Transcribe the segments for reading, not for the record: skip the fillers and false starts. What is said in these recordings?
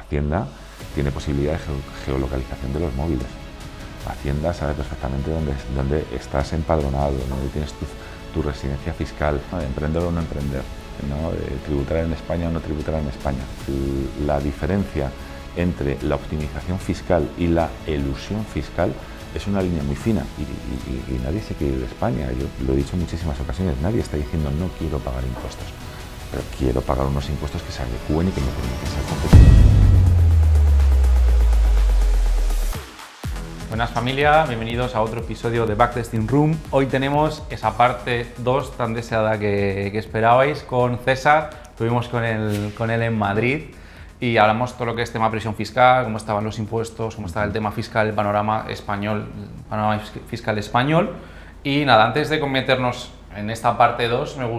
Hacienda tiene posibilidad de geolocalización de los móviles. Hacienda sabe perfectamente dónde estás empadronado, dónde tienes tu residencia fiscal, ¿no? Emprender o no emprender, ¿no? Tributar en España o no tributar en España. La diferencia entre la optimización fiscal y la elusión fiscal es una línea muy fina y nadie se quiere ir de España. Yo lo he dicho en muchísimas ocasiones, nadie está diciendo no quiero pagar impuestos, pero quiero pagar unos impuestos que se adecúen y que me permitan ser competitivo. Buenas familia, bienvenidos a otro episodio de Backtesting Room. Hoy tenemos esa parte 2 tan deseada que esperabais con César. Estuvimos con él en Madrid y hablamos todo lo que es tema presión fiscal, cómo estaban los impuestos, cómo estaba el tema fiscal, el panorama español, el panorama fiscal español. Y nada, antes de meternos en esta parte 2, nos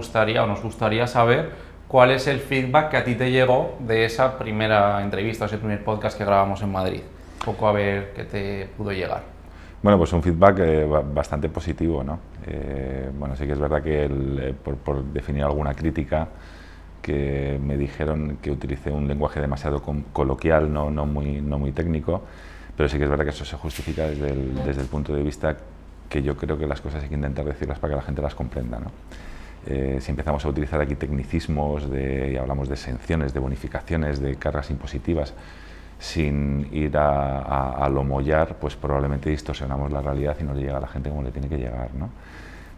gustaría saber cuál es el feedback que a ti te llegó de esa primera entrevista, ese primer podcast que grabamos en Madrid. Un poco a ver qué te pudo llegar. Bueno, pues un feedback bastante positivo, ¿no? Bueno, sí que es verdad que por definir alguna crítica, que me dijeron que utilicé un lenguaje demasiado coloquial, no muy técnico, pero sí que es verdad que eso se justifica desde el punto de vista que yo creo que las cosas hay que intentar decirlas para que la gente las comprenda, ¿no? Si empezamos a utilizar aquí tecnicismos y hablamos de exenciones, de bonificaciones, de cargas impositivas, sin ir a lo mollar, pues probablemente distorsionamos la realidad y no le llega a la gente como le tiene que llegar, ¿no?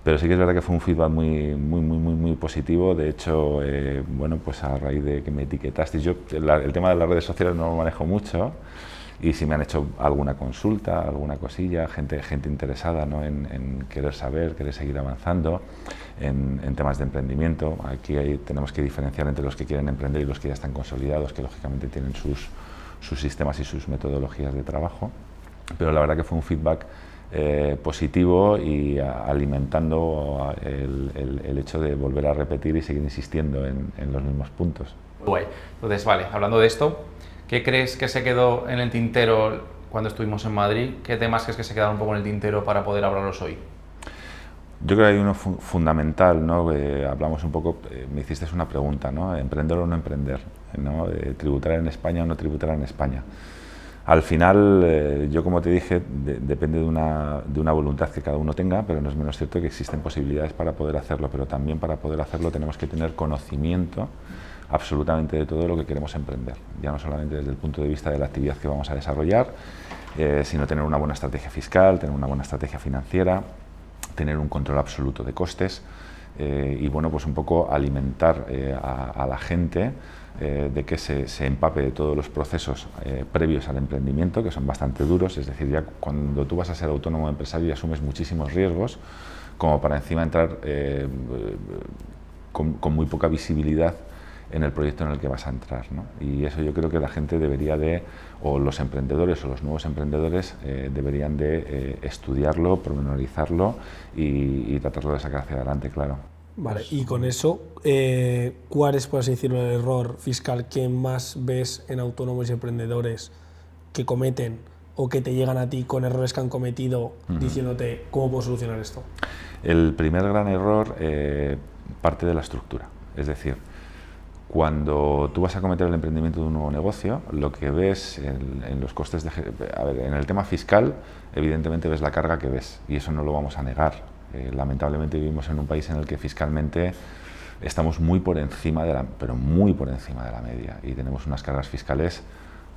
Pero sí que es verdad que fue un feedback muy positivo. De hecho, bueno, pues a raíz de que me etiquetaste, yo el tema de las redes sociales no lo manejo mucho, y si me han hecho alguna consulta, alguna cosilla, gente interesada, ¿no? en querer saber, querer seguir avanzando en temas de emprendimiento. Aquí tenemos que diferenciar entre los que quieren emprender y los que ya están consolidados, que lógicamente tienen sus sistemas y sus metodologías de trabajo, pero la verdad que fue un feedback positivo y alimentando el hecho de volver a repetir y seguir insistiendo en los mismos puntos. Guay. Entonces, vale, hablando de esto, ¿qué crees que se quedó en el tintero cuando estuvimos en Madrid? ¿Qué temas crees que se quedaron un poco en el tintero para poder hablarlos hoy? Yo creo que hay uno fundamental, ¿no? Hablamos un poco, me hiciste una pregunta, ¿no? ¿Emprender o no emprender? ¿No? ¿Tributar en España o no tributar en España? Al final, yo como te dije, depende de una voluntad que cada uno tenga, pero no es menos cierto que existen posibilidades para poder hacerlo, pero también para poder hacerlo tenemos que tener conocimiento absolutamente de todo lo que queremos emprender, ya no solamente desde el punto de vista de la actividad que vamos a desarrollar, sino tener una buena estrategia fiscal, tener una buena estrategia financiera, tener un control absoluto de costes y bueno, pues un poco alimentar a la gente de que se empape de todos los procesos previos al emprendimiento, que son bastante duros. Es decir, ya cuando tú vas a ser autónomo empresario y asumes muchísimos riesgos, como para encima entrar con muy poca visibilidad en el proyecto en el que vas a entrar, ¿no? Y eso yo creo que la gente debería o los emprendedores o los nuevos emprendedores deberían de estudiarlo, pormenorizarlo y tratarlo de sacar hacia adelante, claro. Vale, y con eso, ¿cuál es, por así decirlo, el error fiscal que más ves en autónomos y emprendedores que cometen o que te llegan a ti con errores que han cometido diciéndote cómo puedo solucionar esto? El primer gran error parte de la estructura, es decir, cuando tú vas a cometer el emprendimiento de un nuevo negocio, lo que ves en los costes en el tema fiscal, evidentemente ves la carga que ves, y eso no lo vamos a negar. Lamentablemente vivimos en un país en el que fiscalmente estamos muy por encima pero muy por encima de la media, y tenemos unas cargas fiscales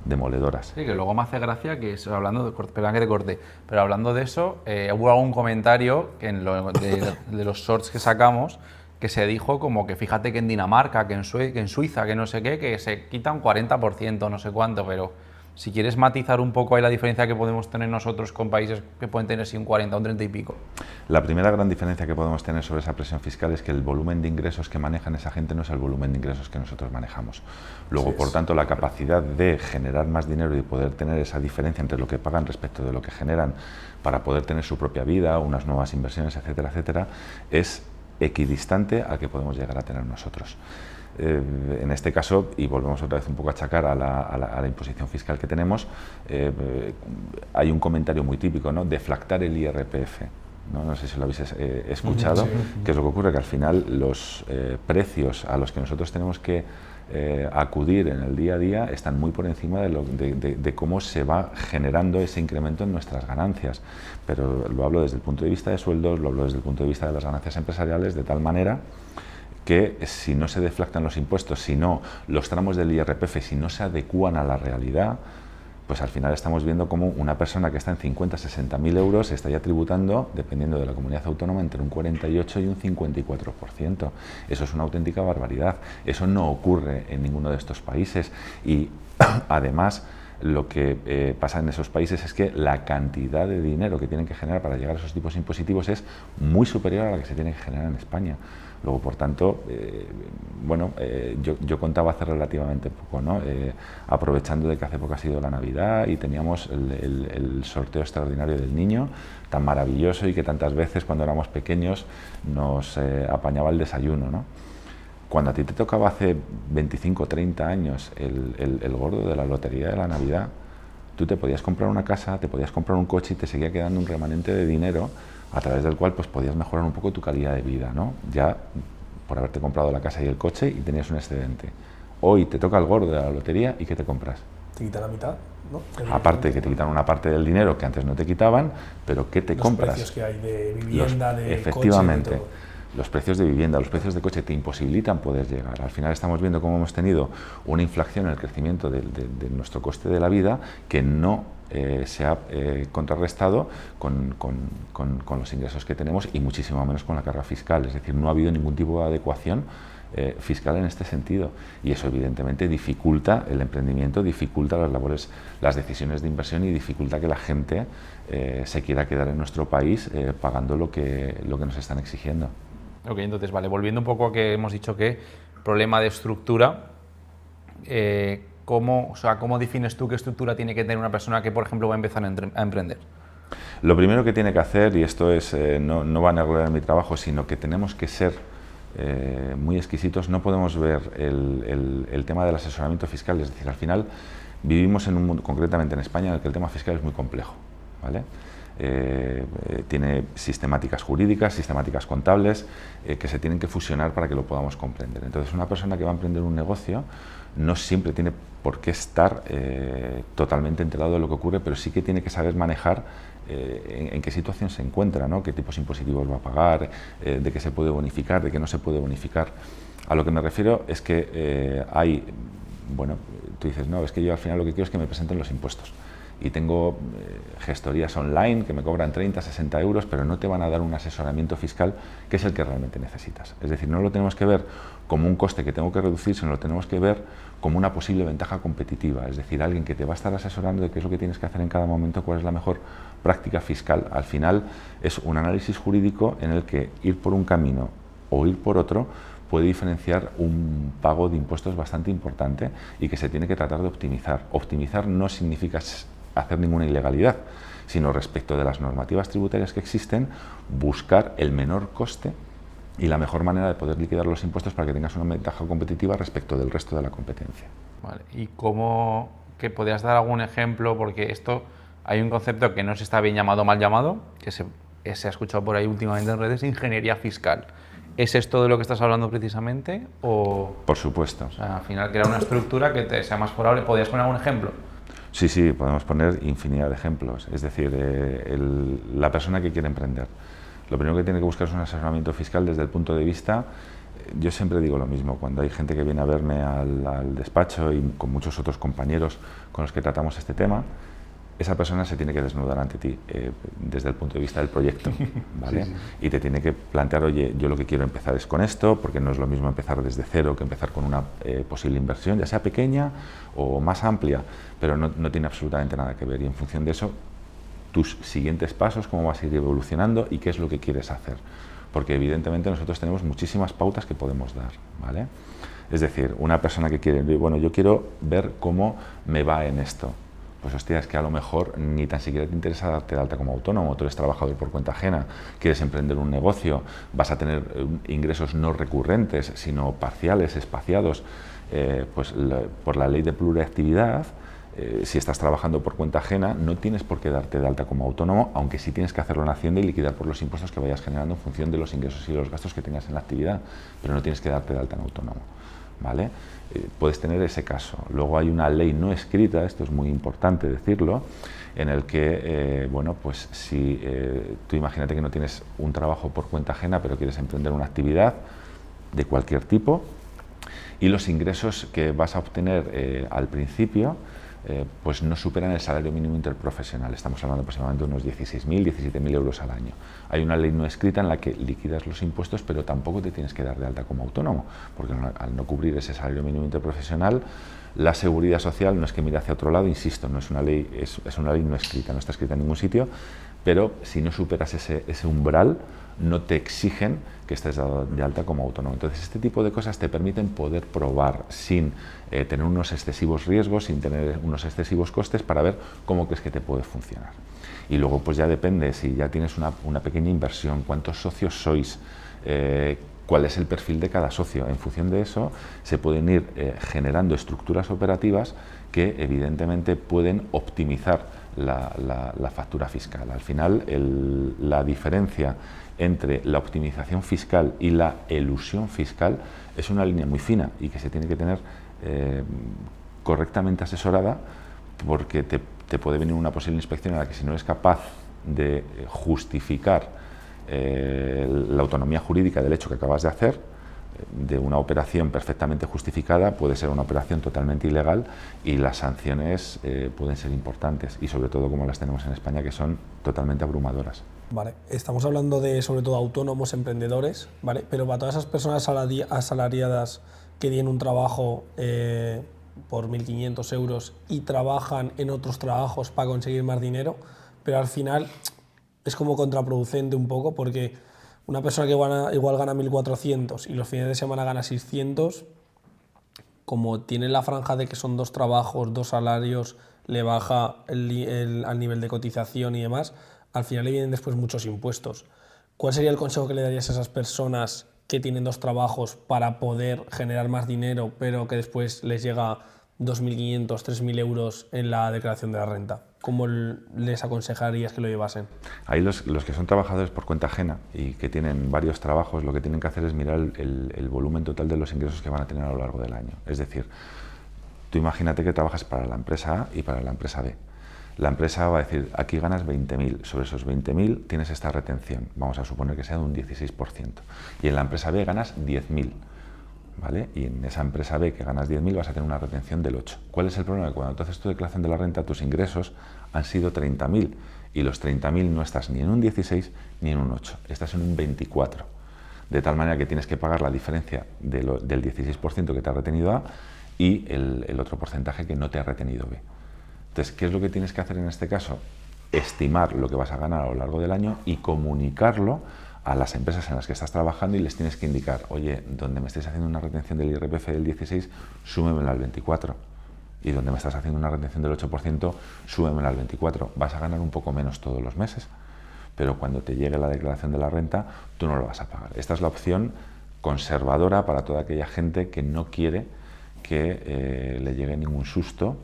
demoledoras. Sí, que luego me hace gracia que, hablando perdón que te corte, pero hablando de eso, hubo algún comentario que de los shorts que sacamos, que se dijo como que fíjate que en Dinamarca, que en Suiza, que no sé qué, que se quita un 40%, no sé cuánto, pero si quieres matizar un poco ahí la diferencia que podemos tener nosotros con países que pueden tener sí un 40, un 30 y pico. La primera gran diferencia que podemos tener sobre esa presión fiscal es que el volumen de ingresos que manejan esa gente no es el volumen de ingresos que nosotros manejamos. Luego, por tanto, la capacidad de generar más dinero y poder tener esa diferencia entre lo que pagan respecto de lo que generan para poder tener su propia vida, unas nuevas inversiones, etcétera, etcétera, es equidistante al que podemos llegar a tener nosotros. En este caso, y volvemos otra vez un poco a achacar a la imposición fiscal que tenemos, hay un comentario muy típico, ¿no? Deflactar el IRPF. No sé si lo habéis escuchado, que es lo que ocurre, que al final los precios a los que nosotros tenemos que acudir en el día a día están muy por encima de cómo se va generando ese incremento en nuestras ganancias. Pero lo hablo desde el punto de vista de sueldos, lo hablo desde el punto de vista de las ganancias empresariales, de tal manera que si no se deflactan los impuestos, si no los tramos del IRPF, si no se adecúan a la realidad, pues al final estamos viendo cómo una persona que está en 50, 60.000 euros está ya tributando, dependiendo de la comunidad autónoma, entre un 48 y un 54%. Eso es una auténtica barbaridad. Eso no ocurre en ninguno de estos países y además lo que pasa en esos países es que la cantidad de dinero que tienen que generar para llegar a esos tipos impositivos es muy superior a la que se tiene que generar en España. Luego, por tanto, yo contaba hace relativamente poco, ¿no? Aprovechando de que hace poco ha sido la Navidad y teníamos el sorteo extraordinario del niño, tan maravilloso y que tantas veces cuando éramos pequeños nos apañaba el desayuno, ¿no? Cuando a ti te tocaba hace 25 o 30 años el gordo de la lotería de la Navidad, tú te podías comprar una casa, te podías comprar un coche y te seguía quedando un remanente de dinero a través del cual pues podías mejorar un poco tu calidad de vida, ¿no? Ya por haberte comprado la casa y el coche y tenías un excedente. Hoy te toca el gordo de la lotería y ¿qué te compras? Te quitan la mitad, ¿no? Aparte que te quitan una parte del dinero que antes no te quitaban, pero ¿qué te compras? Los precios que hay de vivienda, de efectivamente, coche, de todo. Los precios de vivienda, los precios de coche te imposibilitan poder llegar. Al final estamos viendo cómo hemos tenido una inflación en el crecimiento de nuestro coste de la vida que no se ha contrarrestado con los ingresos que tenemos y muchísimo menos con la carga fiscal. Es decir, no ha habido ningún tipo de adecuación fiscal en este sentido y eso evidentemente dificulta el emprendimiento, dificulta las labores, las decisiones de inversión y dificulta que la gente se quiera quedar en nuestro país pagando lo que nos están exigiendo. Ok, entonces, vale, volviendo un poco a que hemos dicho que problema de estructura, ¿cómo defines tú qué estructura tiene que tener una persona que, por ejemplo, va a empezar a emprender? Lo primero que tiene que hacer, y esto es no van a gloriar mi trabajo, sino que tenemos que ser muy exquisitos, no podemos ver el tema del asesoramiento fiscal, es decir, al final vivimos en un mundo, concretamente en España, en el que el tema fiscal es muy complejo, ¿vale? Tiene sistemáticas jurídicas, sistemáticas contables que se tienen que fusionar para que lo podamos comprender. Entonces, una persona que va a emprender un negocio no siempre tiene por qué estar totalmente enterado de lo que ocurre, pero sí que tiene que saber manejar en qué situación se encuentra, ¿no? Qué tipos impositivos va a pagar, de qué se puede bonificar, de qué no se puede bonificar. A lo que me refiero es que tú dices, no, es que yo al final lo que quiero es que me presenten los impuestos. Y tengo gestorías online que me cobran 30, 60 euros, pero no te van a dar un asesoramiento fiscal que es el que realmente necesitas. Es decir, no lo tenemos que ver como un coste que tengo que reducir, sino lo tenemos que ver como una posible ventaja competitiva. Es decir, alguien que te va a estar asesorando de qué es lo que tienes que hacer en cada momento, cuál es la mejor práctica fiscal. Al final es un análisis jurídico en el que ir por un camino o ir por otro puede diferenciar un pago de impuestos bastante importante y que se tiene que tratar de optimizar. Optimizar no significa hacer ninguna ilegalidad, sino respecto de las normativas tributarias que existen, buscar el menor coste y la mejor manera de poder liquidar los impuestos para que tengas una ventaja competitiva respecto del resto de la competencia. Vale. ¿Y cómo que podrías dar algún ejemplo? Porque esto hay un concepto que no se está bien llamado o mal llamado, que se ha escuchado por ahí últimamente en redes, ingeniería fiscal. ¿Es esto de lo que estás hablando precisamente? O, por supuesto. O sea, al final crear una estructura que te sea más favorable. ¿Podrías poner algún ejemplo? Sí, podemos poner infinidad de ejemplos. Es decir, la persona que quiere emprender, lo primero que tiene que buscar es un asesoramiento fiscal desde el punto de vista, yo siempre digo lo mismo, cuando hay gente que viene a verme al despacho y con muchos otros compañeros con los que tratamos este tema, esa persona se tiene que desnudar ante ti desde el punto de vista del proyecto, ¿vale? Sí. Y te tiene que plantear, oye, yo lo que quiero empezar es con esto, porque no es lo mismo empezar desde cero que empezar con una posible inversión, ya sea pequeña o más amplia, pero no tiene absolutamente nada que ver. Y en función de eso, tus siguientes pasos, cómo vas a ir evolucionando y qué es lo que quieres hacer. Porque evidentemente nosotros tenemos muchísimas pautas que podemos dar, ¿vale? Es decir, una persona que quiere, bueno, yo quiero ver cómo me va en esto. Pues hostia, es que a lo mejor ni tan siquiera te interesa darte de alta como autónomo, tú eres trabajador por cuenta ajena, quieres emprender un negocio, vas a tener ingresos no recurrentes, sino parciales, espaciados, por la ley de pluriactividad, si estás trabajando por cuenta ajena, no tienes por qué darte de alta como autónomo, aunque sí tienes que hacerlo en Hacienda y liquidar por los impuestos que vayas generando en función de los ingresos y los gastos que tengas en la actividad, pero no tienes que darte de alta en autónomo. ¿vale? Puedes tener ese caso. Luego hay una ley no escrita, esto es muy importante decirlo, en el que, bueno, pues si tú imagínate que no tienes un trabajo por cuenta ajena, pero quieres emprender una actividad de cualquier tipo, y los ingresos que vas a obtener al principio pues no superan el salario mínimo interprofesional. Estamos hablando aproximadamente de unos 16.000, 17.000 euros al año. Hay una ley no escrita en la que liquidas los impuestos, pero tampoco te tienes que dar de alta como autónomo, porque al no cubrir ese salario mínimo interprofesional, la seguridad social no es que mire hacia otro lado, insisto, no es una ley, es una ley no escrita, no está escrita en ningún sitio, pero si no superas ese umbral, no te exigen que estés dado de alta como autónomo. Entonces, este tipo de cosas te permiten poder probar sin tener unos excesivos riesgos, sin tener unos excesivos costes, para ver cómo crees que te puede funcionar. Y luego, pues ya depende, si ya tienes una pequeña inversión, cuántos socios sois, cuál es el perfil de cada socio. En función de eso, se pueden ir generando estructuras operativas que evidentemente pueden optimizar la factura fiscal. Al final, la diferencia entre la optimización fiscal y la elusión fiscal es una línea muy fina y que se tiene que tener correctamente asesorada, porque te puede venir una posible inspección en la que, si no eres capaz de justificar la autonomía jurídica del hecho que acabas de hacer, de una operación perfectamente justificada, puede ser una operación totalmente ilegal, y las sanciones pueden ser importantes, y sobre todo como las tenemos en España, que son totalmente abrumadoras. Vale, estamos hablando de sobre todo autónomos, emprendedores, ¿vale? Pero para todas esas personas asalariadas que tienen un trabajo por 1.500 euros y trabajan en otros trabajos para conseguir más dinero, pero al final es como contraproducente un poco, porque una persona que igual gana 1.400 y los fines de semana gana 600, como tiene la franja de que son 2 trabajos, 2 salarios, le baja al nivel de cotización y demás, al final le vienen después muchos impuestos. ¿Cuál sería el consejo que le darías a esas personas que tienen 2 trabajos para poder generar más dinero, pero que después les llega 2.500, 3.000 euros en la declaración de la renta? ¿Cómo les aconsejarías que lo llevasen? Ahí los que son trabajadores por cuenta ajena y que tienen varios trabajos, lo que tienen que hacer es mirar el volumen total de los ingresos que van a tener a lo largo del año. Es decir, tú imagínate que trabajas para la empresa A y para la empresa B. La empresa va a decir, aquí ganas 20.000, sobre esos 20.000 tienes esta retención, vamos a suponer que sea de un 16%, y en la empresa B ganas 10.000, ¿vale? Y en esa empresa B que ganas 10.000 vas a tener una retención del 8%. ¿Cuál es el problema? Que cuando tú haces tu declaración de la renta, tus ingresos han sido 30.000, y los 30.000 no estás ni en un 16 ni en un 8, estás en un 24, de tal manera que tienes que pagar la diferencia del 16% que te ha retenido A y el otro porcentaje que no te ha retenido B. Entonces, ¿qué es lo que tienes que hacer en este caso? Estimar lo que vas a ganar a lo largo del año y comunicarlo a las empresas en las que estás trabajando, y les tienes que indicar, oye, donde me estés haciendo una retención del IRPF del 16, súmemela al 24. Y donde me estás haciendo una retención del 8%, súmemela al 24. Vas a ganar un poco menos todos los meses, pero cuando te llegue la declaración de la renta, tú no lo vas a pagar. Esta es la opción conservadora para toda aquella gente que no quiere que le llegue ningún susto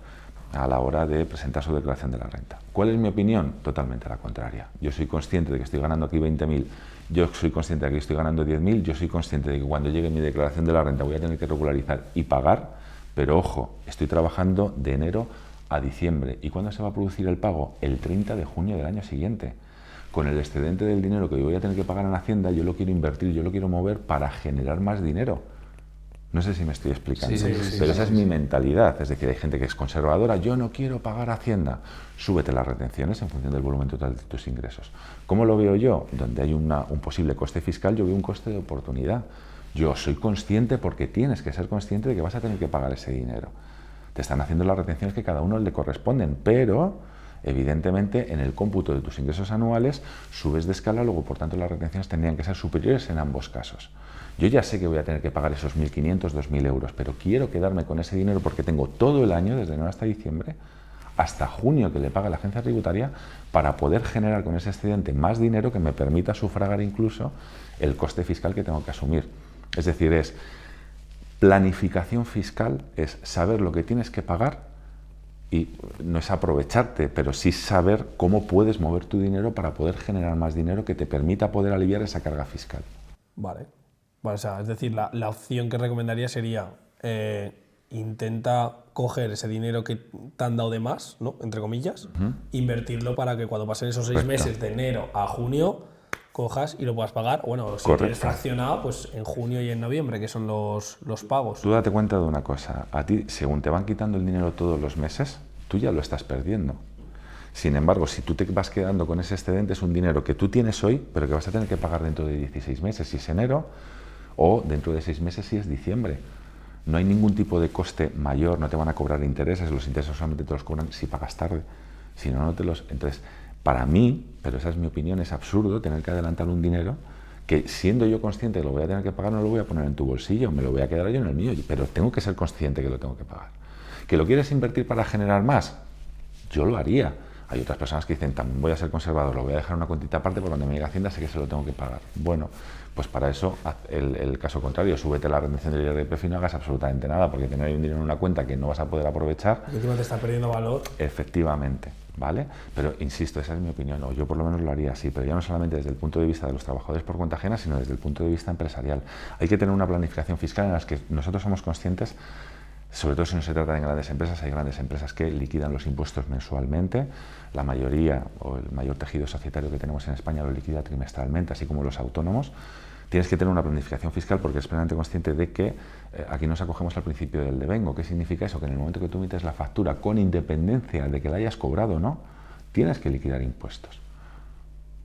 a la hora de presentar su declaración de la renta. ¿Cuál es mi opinión? Totalmente la contraria. Yo soy consciente de que estoy ganando aquí 20.000, yo soy consciente de que estoy ganando 10.000, yo soy consciente de que cuando llegue mi declaración de la renta voy a tener que regularizar y pagar, pero ojo, estoy trabajando de enero a diciembre. ¿Y cuándo se va a producir el pago? El 30 de junio del año siguiente. Con el excedente del dinero que yo voy a tener que pagar en Hacienda, yo lo quiero invertir, yo lo quiero mover para generar más dinero. No sé si me estoy explicando, pero esa es mi mentalidad. Es decir, hay gente que es conservadora, yo no quiero pagar Hacienda. Súbete las retenciones en función del volumen total de tus ingresos. ¿Cómo lo veo yo? Donde hay un posible coste fiscal, yo veo un coste de oportunidad. Yo soy consciente, porque tienes que ser consciente de que vas a tener que pagar ese dinero. Te están haciendo las retenciones que cada uno le corresponden, pero evidentemente en el cómputo de tus ingresos anuales subes de escala, luego por tanto las retenciones tendrían que ser superiores en ambos casos. Yo ya sé que voy a tener que pagar esos 1.500, 2.000 euros, pero quiero quedarme con ese dinero porque tengo todo el año, desde enero hasta diciembre, hasta junio que le paga la agencia tributaria, para poder generar con ese excedente más dinero que me permita sufragar incluso el coste fiscal que tengo que asumir. Es decir, es planificación fiscal, es saber lo que tienes que pagar, y no es aprovecharte, pero sí saber cómo puedes mover tu dinero para poder generar más dinero que te permita poder aliviar esa carga fiscal. Vale. Bueno, o sea, es decir, la opción que recomendaría sería intenta coger ese dinero que te han dado de más, ¿no? Entre comillas, invertirlo para que cuando pasen esos 6 meses de enero a junio cojas y lo puedas pagar. Bueno, si tienes fraccionado, pues en junio y en noviembre, que son los pagos. Tú date cuenta de una cosa, a ti, según te van quitando el dinero todos los meses, tú ya lo estás perdiendo. Sin embargo, si tú te vas quedando con ese excedente, es un dinero que tú tienes hoy, pero que vas a tener que pagar dentro de 16 meses, si es enero, o dentro de 6 meses, si es diciembre. No hay ningún tipo de coste mayor, no te van a cobrar intereses, los intereses solamente te los cobran si pagas tarde, si no, no te los... Entonces, para mí, pero esa es mi opinión, es absurdo tener que adelantar un dinero que, siendo yo consciente que lo voy a tener que pagar, no lo voy a poner en tu bolsillo, me lo voy a quedar yo en el mío, pero tengo que ser consciente que lo tengo que pagar. ¿Que lo quieres invertir para generar más? Yo lo haría. Hay otras personas que dicen, también voy a ser conservador, lo voy a dejar una cuantita aparte, por cuando me llegue a Hacienda sé que se lo tengo que pagar. Bueno, pues para eso, el caso contrario, súbete la retención del IRPF y no hagas absolutamente nada, porque tener un dinero en una cuenta que no vas a poder aprovechar... Y encima te está perdiendo valor. Efectivamente, ¿vale? Pero insisto, esa es mi opinión, o yo por lo menos lo haría así, pero ya no solamente desde el punto de vista de los trabajadores por cuenta ajena, sino desde el punto de vista empresarial. Hay que tener una planificación fiscal en la que nosotros somos conscientes. Sobre todo si no se trata de grandes empresas, hay grandes empresas que liquidan los impuestos mensualmente. La mayoría o el mayor tejido societario que tenemos en España lo liquida trimestralmente, así como los autónomos. Tienes que tener una planificación fiscal porque es plenamente consciente de que aquí nos acogemos al principio del devengo. ¿Qué significa eso? Que en el momento que tú emites la factura, con independencia de que la hayas cobrado o no, tienes que liquidar impuestos.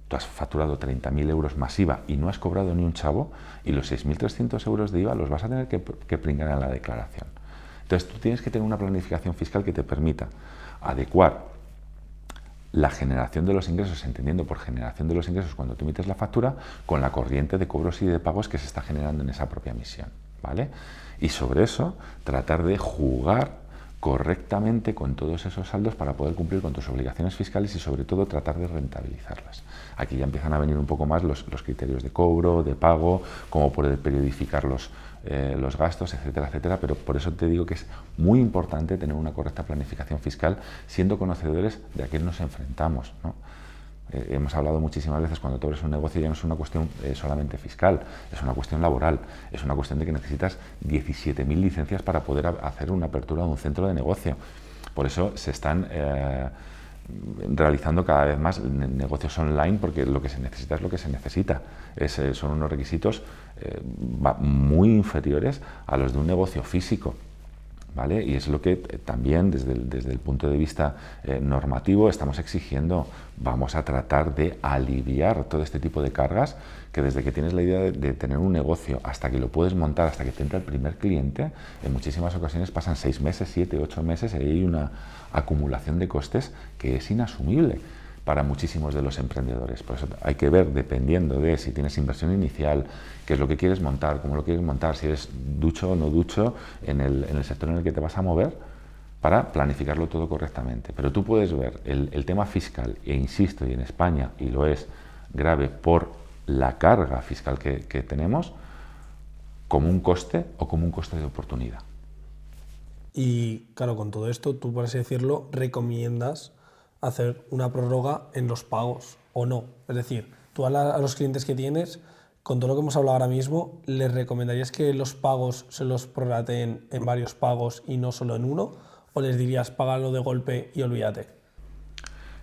Tú has facturado 30.000 euros más IVA y no has cobrado ni un chavo, y los 6.300 euros de IVA los vas a tener que pringar en la declaración. Entonces, tú tienes que tener una planificación fiscal que te permita adecuar la generación de los ingresos, entendiendo por generación de los ingresos cuando tú emites la factura, con la corriente de cobros y de pagos que se está generando en esa propia emisión, ¿vale? Y sobre eso, tratar de jugar correctamente con todos esos saldos para poder cumplir con tus obligaciones fiscales y, sobre todo, tratar de rentabilizarlas. Aquí ya empiezan a venir un poco más los criterios de cobro, de pago, cómo poder periodificar los gastos, etcétera, etcétera, pero por eso te digo que es muy importante tener una correcta planificación fiscal, siendo conocedores de a qué nos enfrentamos, ¿no? Hemos hablado muchísimas veces, cuando tú abres un negocio ya no es una cuestión solamente fiscal, es una cuestión laboral, es una cuestión de que necesitas 17.000 licencias para poder hacer una apertura de un centro de negocio. Por eso se están realizando cada vez más negocios online, porque lo que se necesita es lo que se necesita. Son unos requisitos muy inferiores a los de un negocio físico, ¿vale? Y es lo que también desde el punto de vista normativo estamos exigiendo. Vamos a tratar de aliviar todo este tipo de cargas, que desde que tienes la idea de tener un negocio hasta que lo puedes montar, hasta que te entra el primer cliente, en muchísimas ocasiones pasan 6 meses, 7, 8 meses, y hay una acumulación de costes que es inasumible para muchísimos de los emprendedores. Por eso hay que ver, dependiendo de si tienes inversión inicial, qué es lo que quieres montar, cómo lo quieres montar, si eres ducho o no ducho en el sector en el que te vas a mover, para planificarlo todo correctamente. Pero tú puedes ver el tema fiscal, e insisto, y en España, y lo es grave por la carga fiscal que tenemos, como un coste o como un coste de oportunidad. Y claro, con todo esto, tú, por así decirlo, recomiendas hacer una prórroga en los pagos o no. Es decir, tú a los clientes que tienes, con todo lo que hemos hablado ahora mismo, ¿les recomendarías que los pagos se los prorrateen en varios pagos y no solo en uno? ¿O les dirías págalo de golpe y olvídate?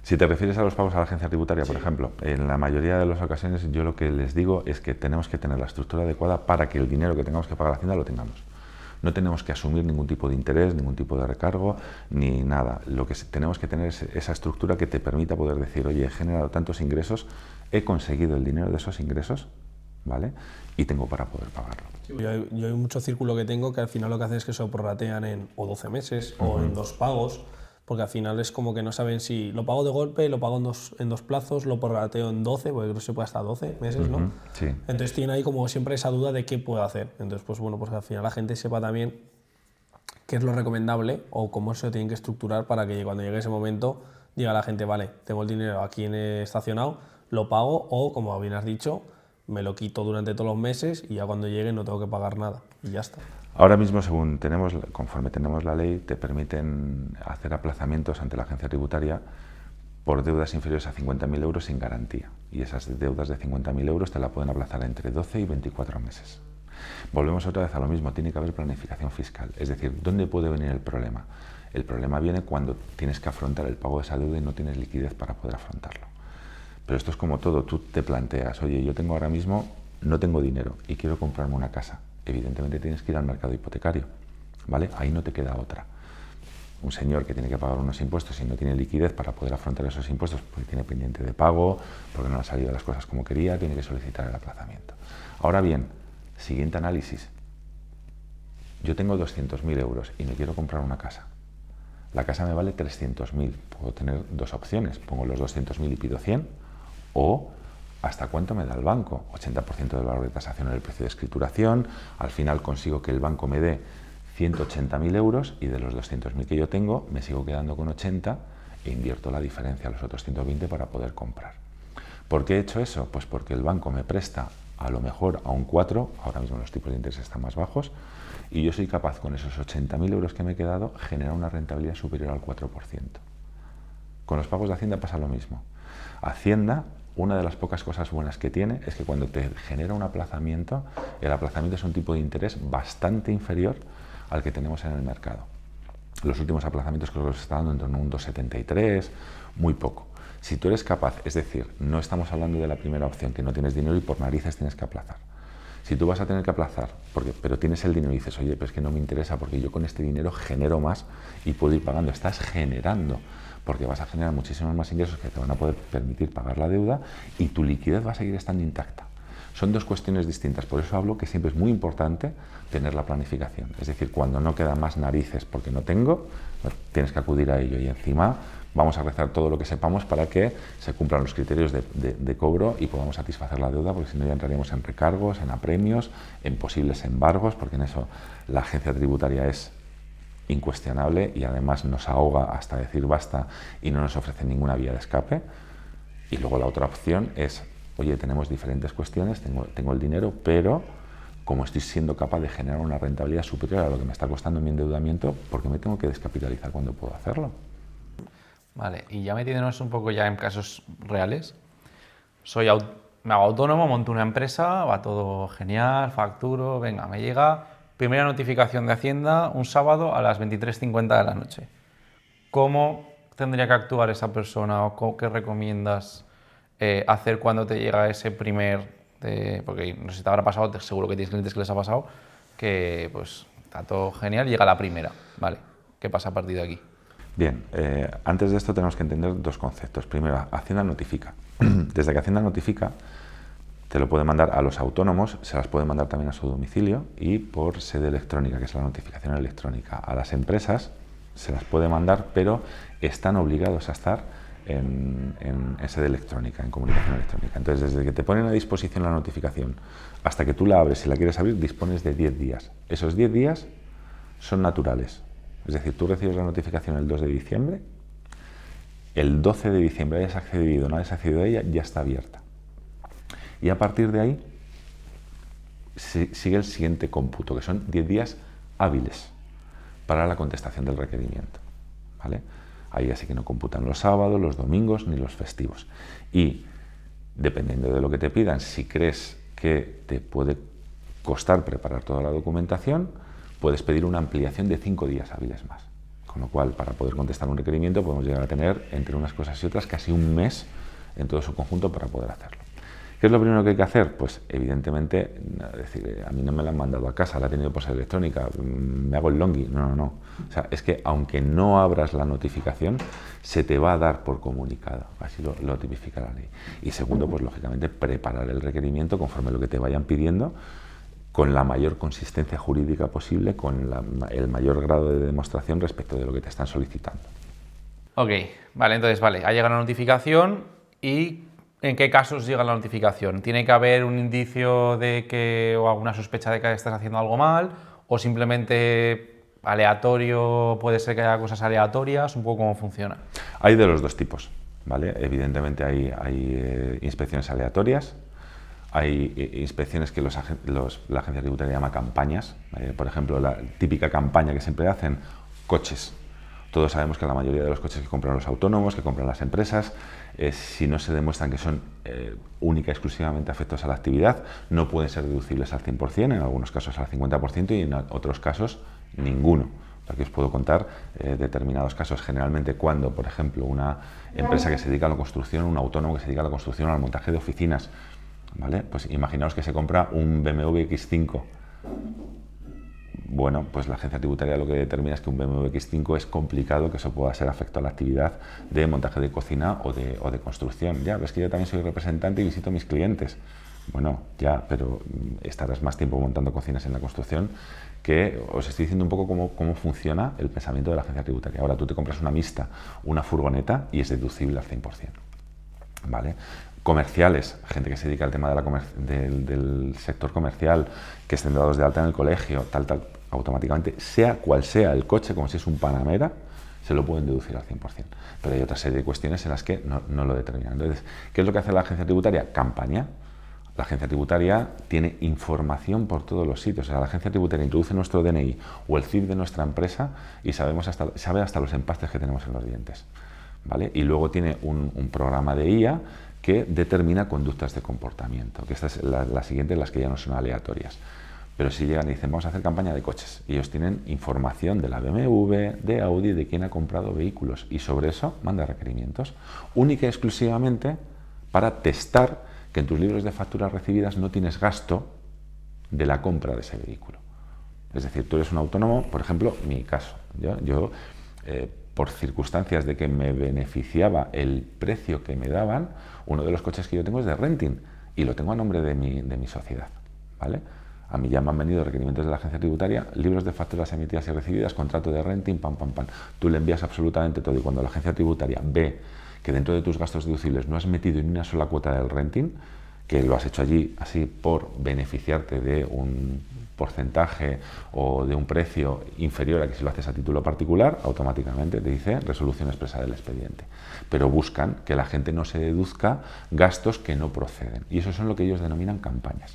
Si te refieres a los pagos a la agencia tributaria, por ejemplo, en la mayoría de las ocasiones yo lo que les digo es que tenemos que tener la estructura adecuada para que el dinero que tengamos que pagar a Hacienda lo tengamos. No tenemos que asumir ningún tipo de interés, ningún tipo de recargo, ni nada. Lo que tenemos que tener es esa estructura que te permita poder decir, oye, he generado tantos ingresos, he conseguido el dinero de esos ingresos, ¿vale? Y tengo para poder pagarlo. Sí, yo hay mucho círculo que tengo que al final lo que hacen es que se lo prorratean en o 12 meses o en 2 pagos, porque al final es como que no saben si lo pago de golpe, lo pago en dos plazos, lo prorrateo en 12, porque creo que se puede hasta 12 meses, ¿no? Sí. Entonces tiene ahí como siempre esa duda de qué puedo hacer. Entonces, pues bueno, pues al final la gente sepa también qué es lo recomendable o cómo se tienen que estructurar para que cuando llegue ese momento diga la gente, vale, tengo el dinero aquí estacionado, lo pago, o como bien has dicho, me lo quito durante todos los meses y ya cuando llegue no tengo que pagar nada y ya está. Ahora mismo, conforme tenemos la ley, te permiten hacer aplazamientos ante la agencia tributaria por deudas inferiores a 50.000 euros sin garantía. Y esas deudas de 50.000 euros te la pueden aplazar entre 12 y 24 meses. Volvemos otra vez a lo mismo, tiene que haber planificación fiscal. Es decir, ¿dónde puede venir el problema? El problema viene cuando tienes que afrontar el pago de esa deuda y no tienes liquidez para poder afrontarlo. Pero esto es como todo, tú te planteas, oye, yo tengo ahora mismo, no tengo dinero y quiero comprarme una casa. Evidentemente tienes que ir al mercado hipotecario, ¿vale? Ahí no te queda otra. Un señor que tiene que pagar unos impuestos y no tiene liquidez para poder afrontar esos impuestos porque tiene pendiente de pago, porque no han salido las cosas como quería, tiene que solicitar el aplazamiento. Ahora bien, siguiente análisis. Yo tengo 200.000 euros y me quiero comprar una casa. La casa me vale 300.000. Puedo tener dos opciones. Pongo los 200.000 y pido 100. O ¿hasta cuánto me da el banco? 80% del valor de tasación en el precio de escrituración. Al final consigo que el banco me dé 180.000 euros y de los 200.000 que yo tengo me sigo quedando con 80 e invierto la diferencia, los otros 120 para poder comprar. ¿Por qué he hecho eso? Pues porque el banco me presta a lo mejor a un 4, ahora mismo los tipos de interés están más bajos, y yo soy capaz con esos 80.000 euros que me he quedado generar una rentabilidad superior al 4%. Con los pagos de Hacienda pasa lo mismo. Hacienda, una de las pocas cosas buenas que tiene es que cuando te genera un aplazamiento, el aplazamiento es un tipo de interés bastante inferior al que tenemos en el mercado. Los últimos aplazamientos creo que los está dando en torno a un 2,73, muy poco. Si tú eres capaz, es decir, no estamos hablando de la primera opción, que no tienes dinero y por narices tienes que aplazar. Si tú vas a tener que aplazar, pero tienes el dinero y dices, oye, pero es que no me interesa porque yo con este dinero genero más y puedo ir pagando, estás generando, porque vas a generar muchísimos más ingresos que te van a poder permitir pagar la deuda y tu liquidez va a seguir estando intacta. Son dos cuestiones distintas, por eso hablo que siempre es muy importante tener la planificación. Es decir, cuando no quedan más narices porque no tengo, tienes que acudir a ello y encima vamos a rezar todo lo que sepamos para que se cumplan los criterios de cobro y podamos satisfacer la deuda, porque si no ya entraríamos en recargos, en apremios, en posibles embargos, porque en eso la agencia tributaria es incuestionable y además nos ahoga hasta decir basta y no nos ofrece ninguna vía de escape. Y luego la otra opción es, oye, tenemos diferentes cuestiones, tengo el dinero, pero como estoy siendo capaz de generar una rentabilidad superior a lo que me está costando mi endeudamiento, ¿por qué me tengo que descapitalizar cuando puedo hacerlo? Vale, y ya metiéndonos un poco ya en casos reales, me hago autónomo, monto una empresa, va todo genial, facturo, venga, me llega primera notificación de Hacienda un sábado a las 23:50 de la noche. ¿Cómo tendría que actuar esa persona o qué recomiendas hacer cuando te llega ese porque no sé si te habrá pasado, seguro que tienes clientes que les ha pasado, que pues está todo genial, llega la primera, ¿vale? ¿Qué pasa a partir de aquí? Bien, antes de esto tenemos que entender dos conceptos. Primero, Hacienda notifica. Desde que Hacienda notifica, te lo puede mandar a los autónomos, se las puede mandar también a su domicilio y por sede electrónica, que es la notificación electrónica. A las empresas se las puede mandar, pero están obligados a estar en sede electrónica, en comunicación electrónica. Entonces, desde que te ponen a disposición la notificación hasta que tú la abres, si la quieres abrir, dispones de 10 días. Esos 10 días son naturales. Es decir, tú recibes la notificación el 2 de diciembre, el 12 de diciembre hayas accedido o no hayas accedido a ella, ya está abierta. Y a partir de ahí sigue el siguiente cómputo, que son 10 días hábiles para la contestación del requerimiento, ¿vale? Ahí así que no computan los sábados, los domingos ni los festivos. Y dependiendo de lo que te pidan, si crees que te puede costar preparar toda la documentación, puedes pedir una ampliación de 5 días hábiles más. Con lo cual, para poder contestar un requerimiento, podemos llegar a tener, entre unas cosas y otras, casi un mes en todo su conjunto para poder hacerlo. ¿Qué es lo primero que hay que hacer? Pues, evidentemente, decir, a mí no me la han mandado a casa, la he tenido por ser electrónica, me hago el longhi. No. O sea, es que aunque no abras la notificación, se te va a dar por comunicado. Así lo tipifica la ley. Y segundo, pues, lógicamente, preparar el requerimiento conforme lo que te vayan pidiendo, con la mayor consistencia jurídica posible, con el mayor grado de demostración respecto de lo que te están solicitando. Ok, vale, entonces, ha llegado la notificación y ¿en qué casos llega la notificación? ¿Tiene que haber un indicio de que o alguna sospecha de que estás haciendo algo mal o simplemente aleatorio, puede ser que haya cosas aleatorias? Un poco cómo funciona. Hay de los dos tipos, ¿vale? Evidentemente hay inspecciones aleatorias. Hay inspecciones que la agencia tributaria llama campañas. Por ejemplo, la típica campaña que siempre hacen, coches. Todos sabemos que la mayoría de los coches que compran los autónomos, que compran las empresas, si no se demuestran que son única y exclusivamente afectos a la actividad, no pueden ser deducibles al 100%, en algunos casos al 50% y en otros casos ninguno. Aquí os puedo contar determinados casos, generalmente cuando, por ejemplo, una empresa que se dedica a la construcción, un autónomo que se dedica a la construcción o al montaje de oficinas, ¿vale? Pues imaginaos que se compra un BMW X5. Bueno, pues la agencia tributaria lo que determina es que un BMW X5 es complicado que eso pueda ser afecto a la actividad de montaje de cocina o de construcción. Ya, ves que yo también soy representante y visito a mis clientes. Bueno, ya, pero estarás más tiempo montando cocinas en la construcción, que os estoy diciendo un poco cómo funciona el pensamiento de la agencia tributaria. Ahora tú te compras una mixta, una furgoneta y es deducible al 100%. ¿Vale? Comerciales, gente que se dedica al tema del sector comercial, que estén dados de alta en el colegio, tal, automáticamente, sea cual sea el coche, como si es un Panamera, se lo pueden deducir al 100%. Pero hay otra serie de cuestiones en las que no lo determinan. Entonces, ¿qué es lo que hace la agencia tributaria? Campaña. La agencia tributaria tiene información por todos los sitios. O sea, la agencia tributaria introduce nuestro DNI o el CIF de nuestra empresa y sabe hasta los empastes que tenemos en los dientes, ¿vale? Y luego tiene un programa de IA que determina conductas de comportamiento, que esta es la siguiente, las que ya no son aleatorias. Pero si llegan y dicen, vamos a hacer campaña de coches, y ellos tienen información de la BMW, de Audi, de quién ha comprado vehículos, y sobre eso manda requerimientos, única y exclusivamente para testar que en tus libros de facturas recibidas no tienes gasto de la compra de ese vehículo. Es decir, tú eres un autónomo, por ejemplo, mi caso. Yo por circunstancias de que me beneficiaba el precio que me daban, uno de los coches que yo tengo es de renting y lo tengo a nombre de mi sociedad, ¿vale? A mí ya me han venido requerimientos de la agencia tributaria, libros de facturas emitidas y recibidas, contrato de renting, pam, pam, pam. Tú le envías absolutamente todo y cuando la agencia tributaria ve que dentro de tus gastos deducibles no has metido ni una sola cuota del renting, que lo has hecho allí así por beneficiarte de un porcentaje o de un precio inferior a que si lo haces a título particular, automáticamente te dice resolución expresa del expediente. Pero buscan que la gente no se deduzca gastos que no proceden. Y eso son lo que ellos denominan campañas.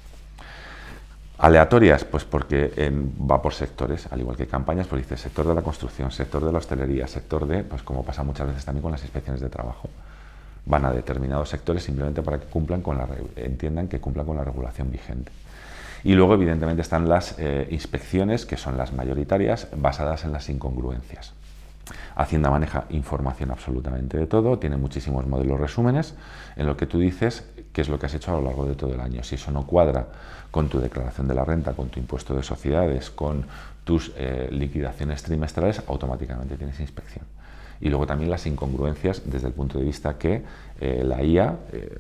Aleatorias, pues porque va por sectores, al igual que campañas, pues dice sector de la construcción, sector de la hostelería, sector de, pues como pasa muchas veces también con las inspecciones de trabajo. Van a determinados sectores simplemente para que entiendan que cumplan con la regulación vigente. Y luego, evidentemente, están las inspecciones, que son las mayoritarias, basadas en las incongruencias. Hacienda maneja información absolutamente de todo, tiene muchísimos modelos resúmenes en lo que tú dices qué es lo que has hecho a lo largo de todo el año. Si eso no cuadra con tu declaración de la renta, con tu impuesto de sociedades, con tus liquidaciones trimestrales, automáticamente tienes inspección. Y luego también las incongruencias desde el punto de vista que la IA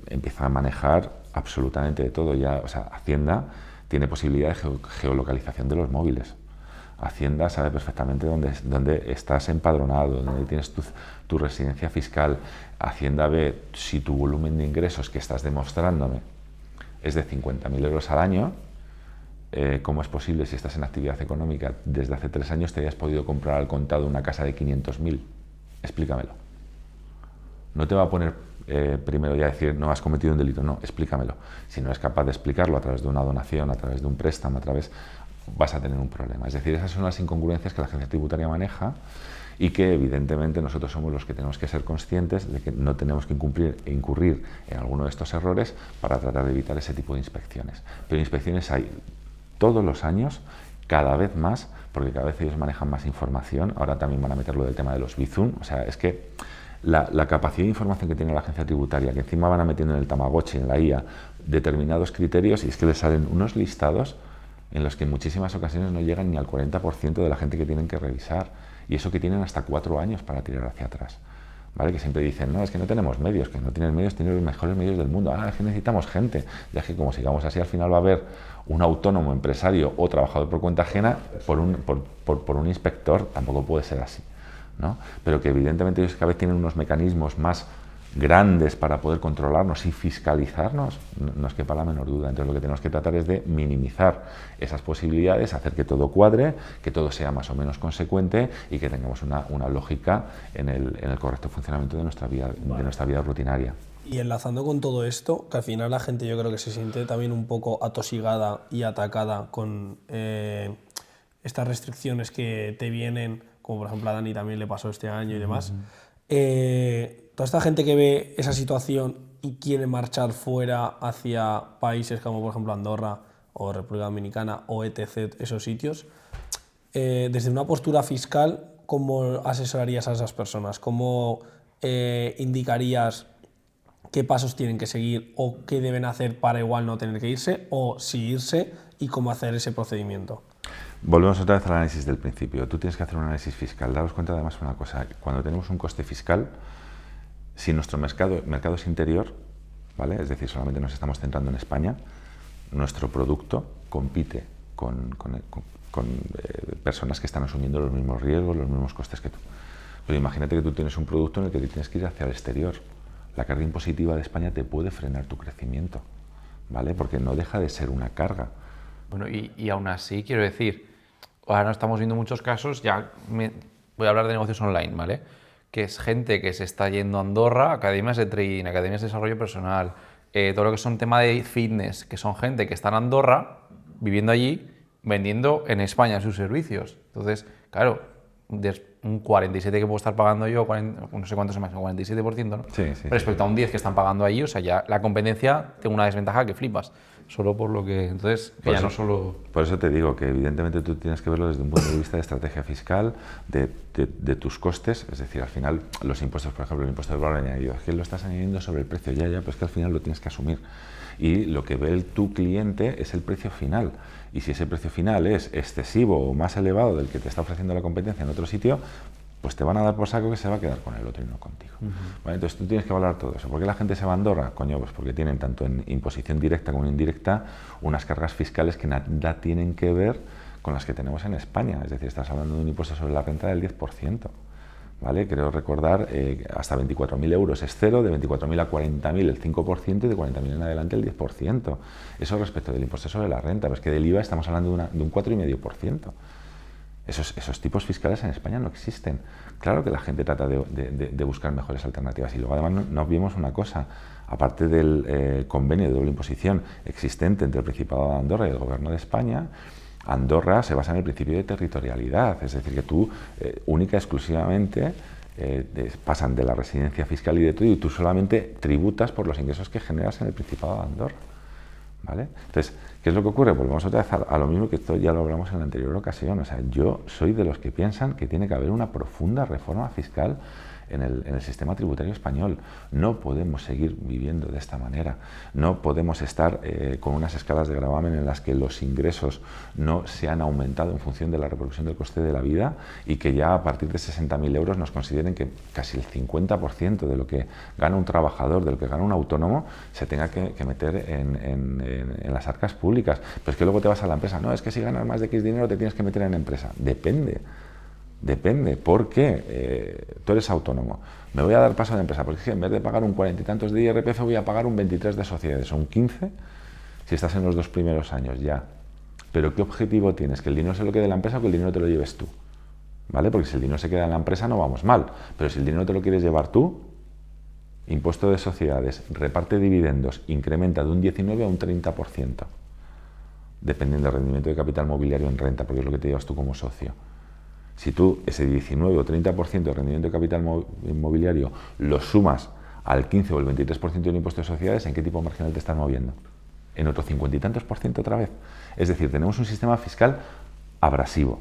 empieza a manejar absolutamente de todo. Ya, o sea, Hacienda tiene posibilidad de geolocalización de los móviles. Hacienda sabe perfectamente dónde estás empadronado, dónde tienes tu residencia fiscal. Hacienda ve si tu volumen de ingresos que estás demostrándome es de 50.000 euros al año, ¿cómo es posible si estás en actividad económica desde hace 3 años te hayas podido comprar al contado una casa de 500.000? Explícamelo. No te va a poner primero ya decir no has cometido un delito, no, explícamelo. Si no eres capaz de explicarlo a través de una donación, a través de un préstamo, vas a tener un problema. Es decir, esas son las incongruencias que la agencia tributaria maneja y que evidentemente nosotros somos los que tenemos que ser conscientes de que no tenemos que incurrir en alguno de estos errores para tratar de evitar ese tipo de inspecciones. Pero inspecciones hay todos los años, cada vez más, porque cada vez ellos manejan más información. Ahora también van a meter lo del tema de los Bizum. O sea, es que la capacidad de información que tiene la agencia tributaria, que encima van a metiendo en el Tamagotchi, en la IA, determinados criterios, y es que les salen unos listados en los que en muchísimas ocasiones no llegan ni al 40% de la gente que tienen que revisar, y eso que tienen hasta 4 años para tirar hacia atrás, ¿vale? Que siempre dicen, no, es que no tenemos medios, que no tienen medios, tienen los mejores medios del mundo, es que necesitamos gente, ya que como sigamos así al final va a haber un autónomo, empresario o trabajador por cuenta ajena por un inspector, tampoco puede ser así, ¿no? Pero que evidentemente ellos cada vez tienen unos mecanismos más grandes para poder controlarnos y fiscalizarnos, no es quepa la menor duda. Entonces lo que tenemos que tratar es de minimizar esas posibilidades, hacer que todo cuadre, que todo sea más o menos consecuente y que tengamos una lógica en el correcto funcionamiento de nuestra vida rutinaria. Y enlazando con todo esto, que al final la gente yo creo que se siente también un poco atosigada y atacada con estas restricciones que te vienen como por ejemplo a Dani también le pasó este año y demás, toda esta gente que ve esa situación y quiere marchar fuera hacia países como por ejemplo Andorra o República Dominicana o etc., esos sitios, desde una postura fiscal, ¿cómo asesorarías a esas personas? ¿Cómo indicarías qué pasos tienen que seguir o qué deben hacer para igual no tener que irse, o si irse, y cómo hacer ese procedimiento? Volvemos otra vez al análisis del principio. Tú tienes que hacer un análisis fiscal. Daros cuenta además una cosa, cuando tenemos un coste fiscal, si nuestro mercado es interior, ¿vale? Es decir, solamente nos estamos centrando en España, nuestro producto compite con personas que están asumiendo los mismos riesgos, los mismos costes que tú. Pero imagínate que tú tienes un producto en el que te tienes que ir hacia el exterior. La carga impositiva de España te puede frenar tu crecimiento, ¿vale? Porque no deja de ser una carga. Bueno, y aún así, quiero decir, ahora estamos viendo muchos casos, voy a hablar de negocios online, ¿vale? Que es gente que se está yendo a Andorra, academias de trading, academias de desarrollo personal, todo lo que son tema de fitness, que son gente que está en Andorra, viviendo allí, vendiendo en España sus servicios. Entonces, claro, un 47% que puedo estar pagando yo, no sé cuánto es más, un 47%, ¿no? Sí, respecto a un 10% que están pagando allí, o sea, ya la competencia tengo una desventaja que flipas. Solo por lo que, entonces, que ya no solo... Por eso te digo que evidentemente tú tienes que verlo desde un punto de vista de estrategia fiscal, de tus costes, es decir, al final los impuestos, por ejemplo, el impuesto de valor añadido, es que lo estás añadiendo sobre el precio, ya, pero es que al final lo tienes que asumir. Y lo que ve tu cliente es el precio final. Y si ese precio final es excesivo o más elevado del que te está ofreciendo la competencia en otro sitio, pues te van a dar por saco que se va a quedar con el otro y no contigo. ¿Vale? Entonces tú tienes que valorar todo eso. ¿Por qué la gente se va a Andorra? Coño, pues porque tienen tanto en imposición directa como indirecta unas cargas fiscales que nada tienen que ver con las que tenemos en España. Es decir, estás hablando de un impuesto sobre la renta del 10%. ¿Vale? Creo recordar, hasta 24.000 euros es cero, de 24.000 a 40.000 el 5% y de 40.000 en adelante el 10%. Eso respecto del impuesto sobre la renta, pero es que del IVA estamos hablando de un 4,5%. Esos tipos fiscales en España no existen. Claro que la gente trata de buscar mejores alternativas. Y luego además nos vimos una cosa, aparte del convenio de doble imposición existente entre el Principado de Andorra y el Gobierno de España, Andorra se basa en el principio de territorialidad, es decir, que tú única y exclusivamente pasan de la residencia fiscal y de todo, y tú solamente tributas por los ingresos que generas en el Principado de Andorra. ¿Vale? Entonces, ¿qué es lo que ocurre? Volvemos otra vez a lo mismo que esto ya lo hablamos en la anterior ocasión. O sea, yo soy de los que piensan que tiene que haber una profunda reforma fiscal en el sistema tributario español. No podemos seguir viviendo de esta manera. No podemos estar con unas escalas de gravamen en las que los ingresos no se han aumentado en función de la reproducción del coste de la vida y que ya a partir de 60.000 euros nos consideren que casi el 50% de lo que gana un trabajador, de lo que gana un autónomo, se tenga que meter en las arcas públicas. Pero es que luego te vas a la empresa. No, es que si ganas más de X dinero te tienes que meter en empresa. Depende, porque tú eres autónomo. Me voy a dar paso de empresa, porque es que en vez de pagar un 40 y tantos de IRPF voy a pagar un 23 de sociedades, o un 15 si estás en los 2 primeros años ya. Pero ¿qué objetivo tienes? ¿Que el dinero se lo quede en la empresa o que el dinero te lo lleves tú? ¿Vale? Porque si el dinero se queda en la empresa no vamos mal, pero si el dinero te lo quieres llevar tú, impuesto de sociedades, reparte dividendos, incrementa de un 19 a un 30%, dependiendo del rendimiento de capital mobiliario en renta, porque es lo que te llevas tú como socio. Si tú ese 19 o 30% de rendimiento de capital inmobiliario lo sumas al 15 o el 23% del impuesto de sociedades, ¿en qué tipo marginal te estás moviendo? ¿En otro 50 y tantos por ciento otra vez? Es decir, tenemos un sistema fiscal abrasivo.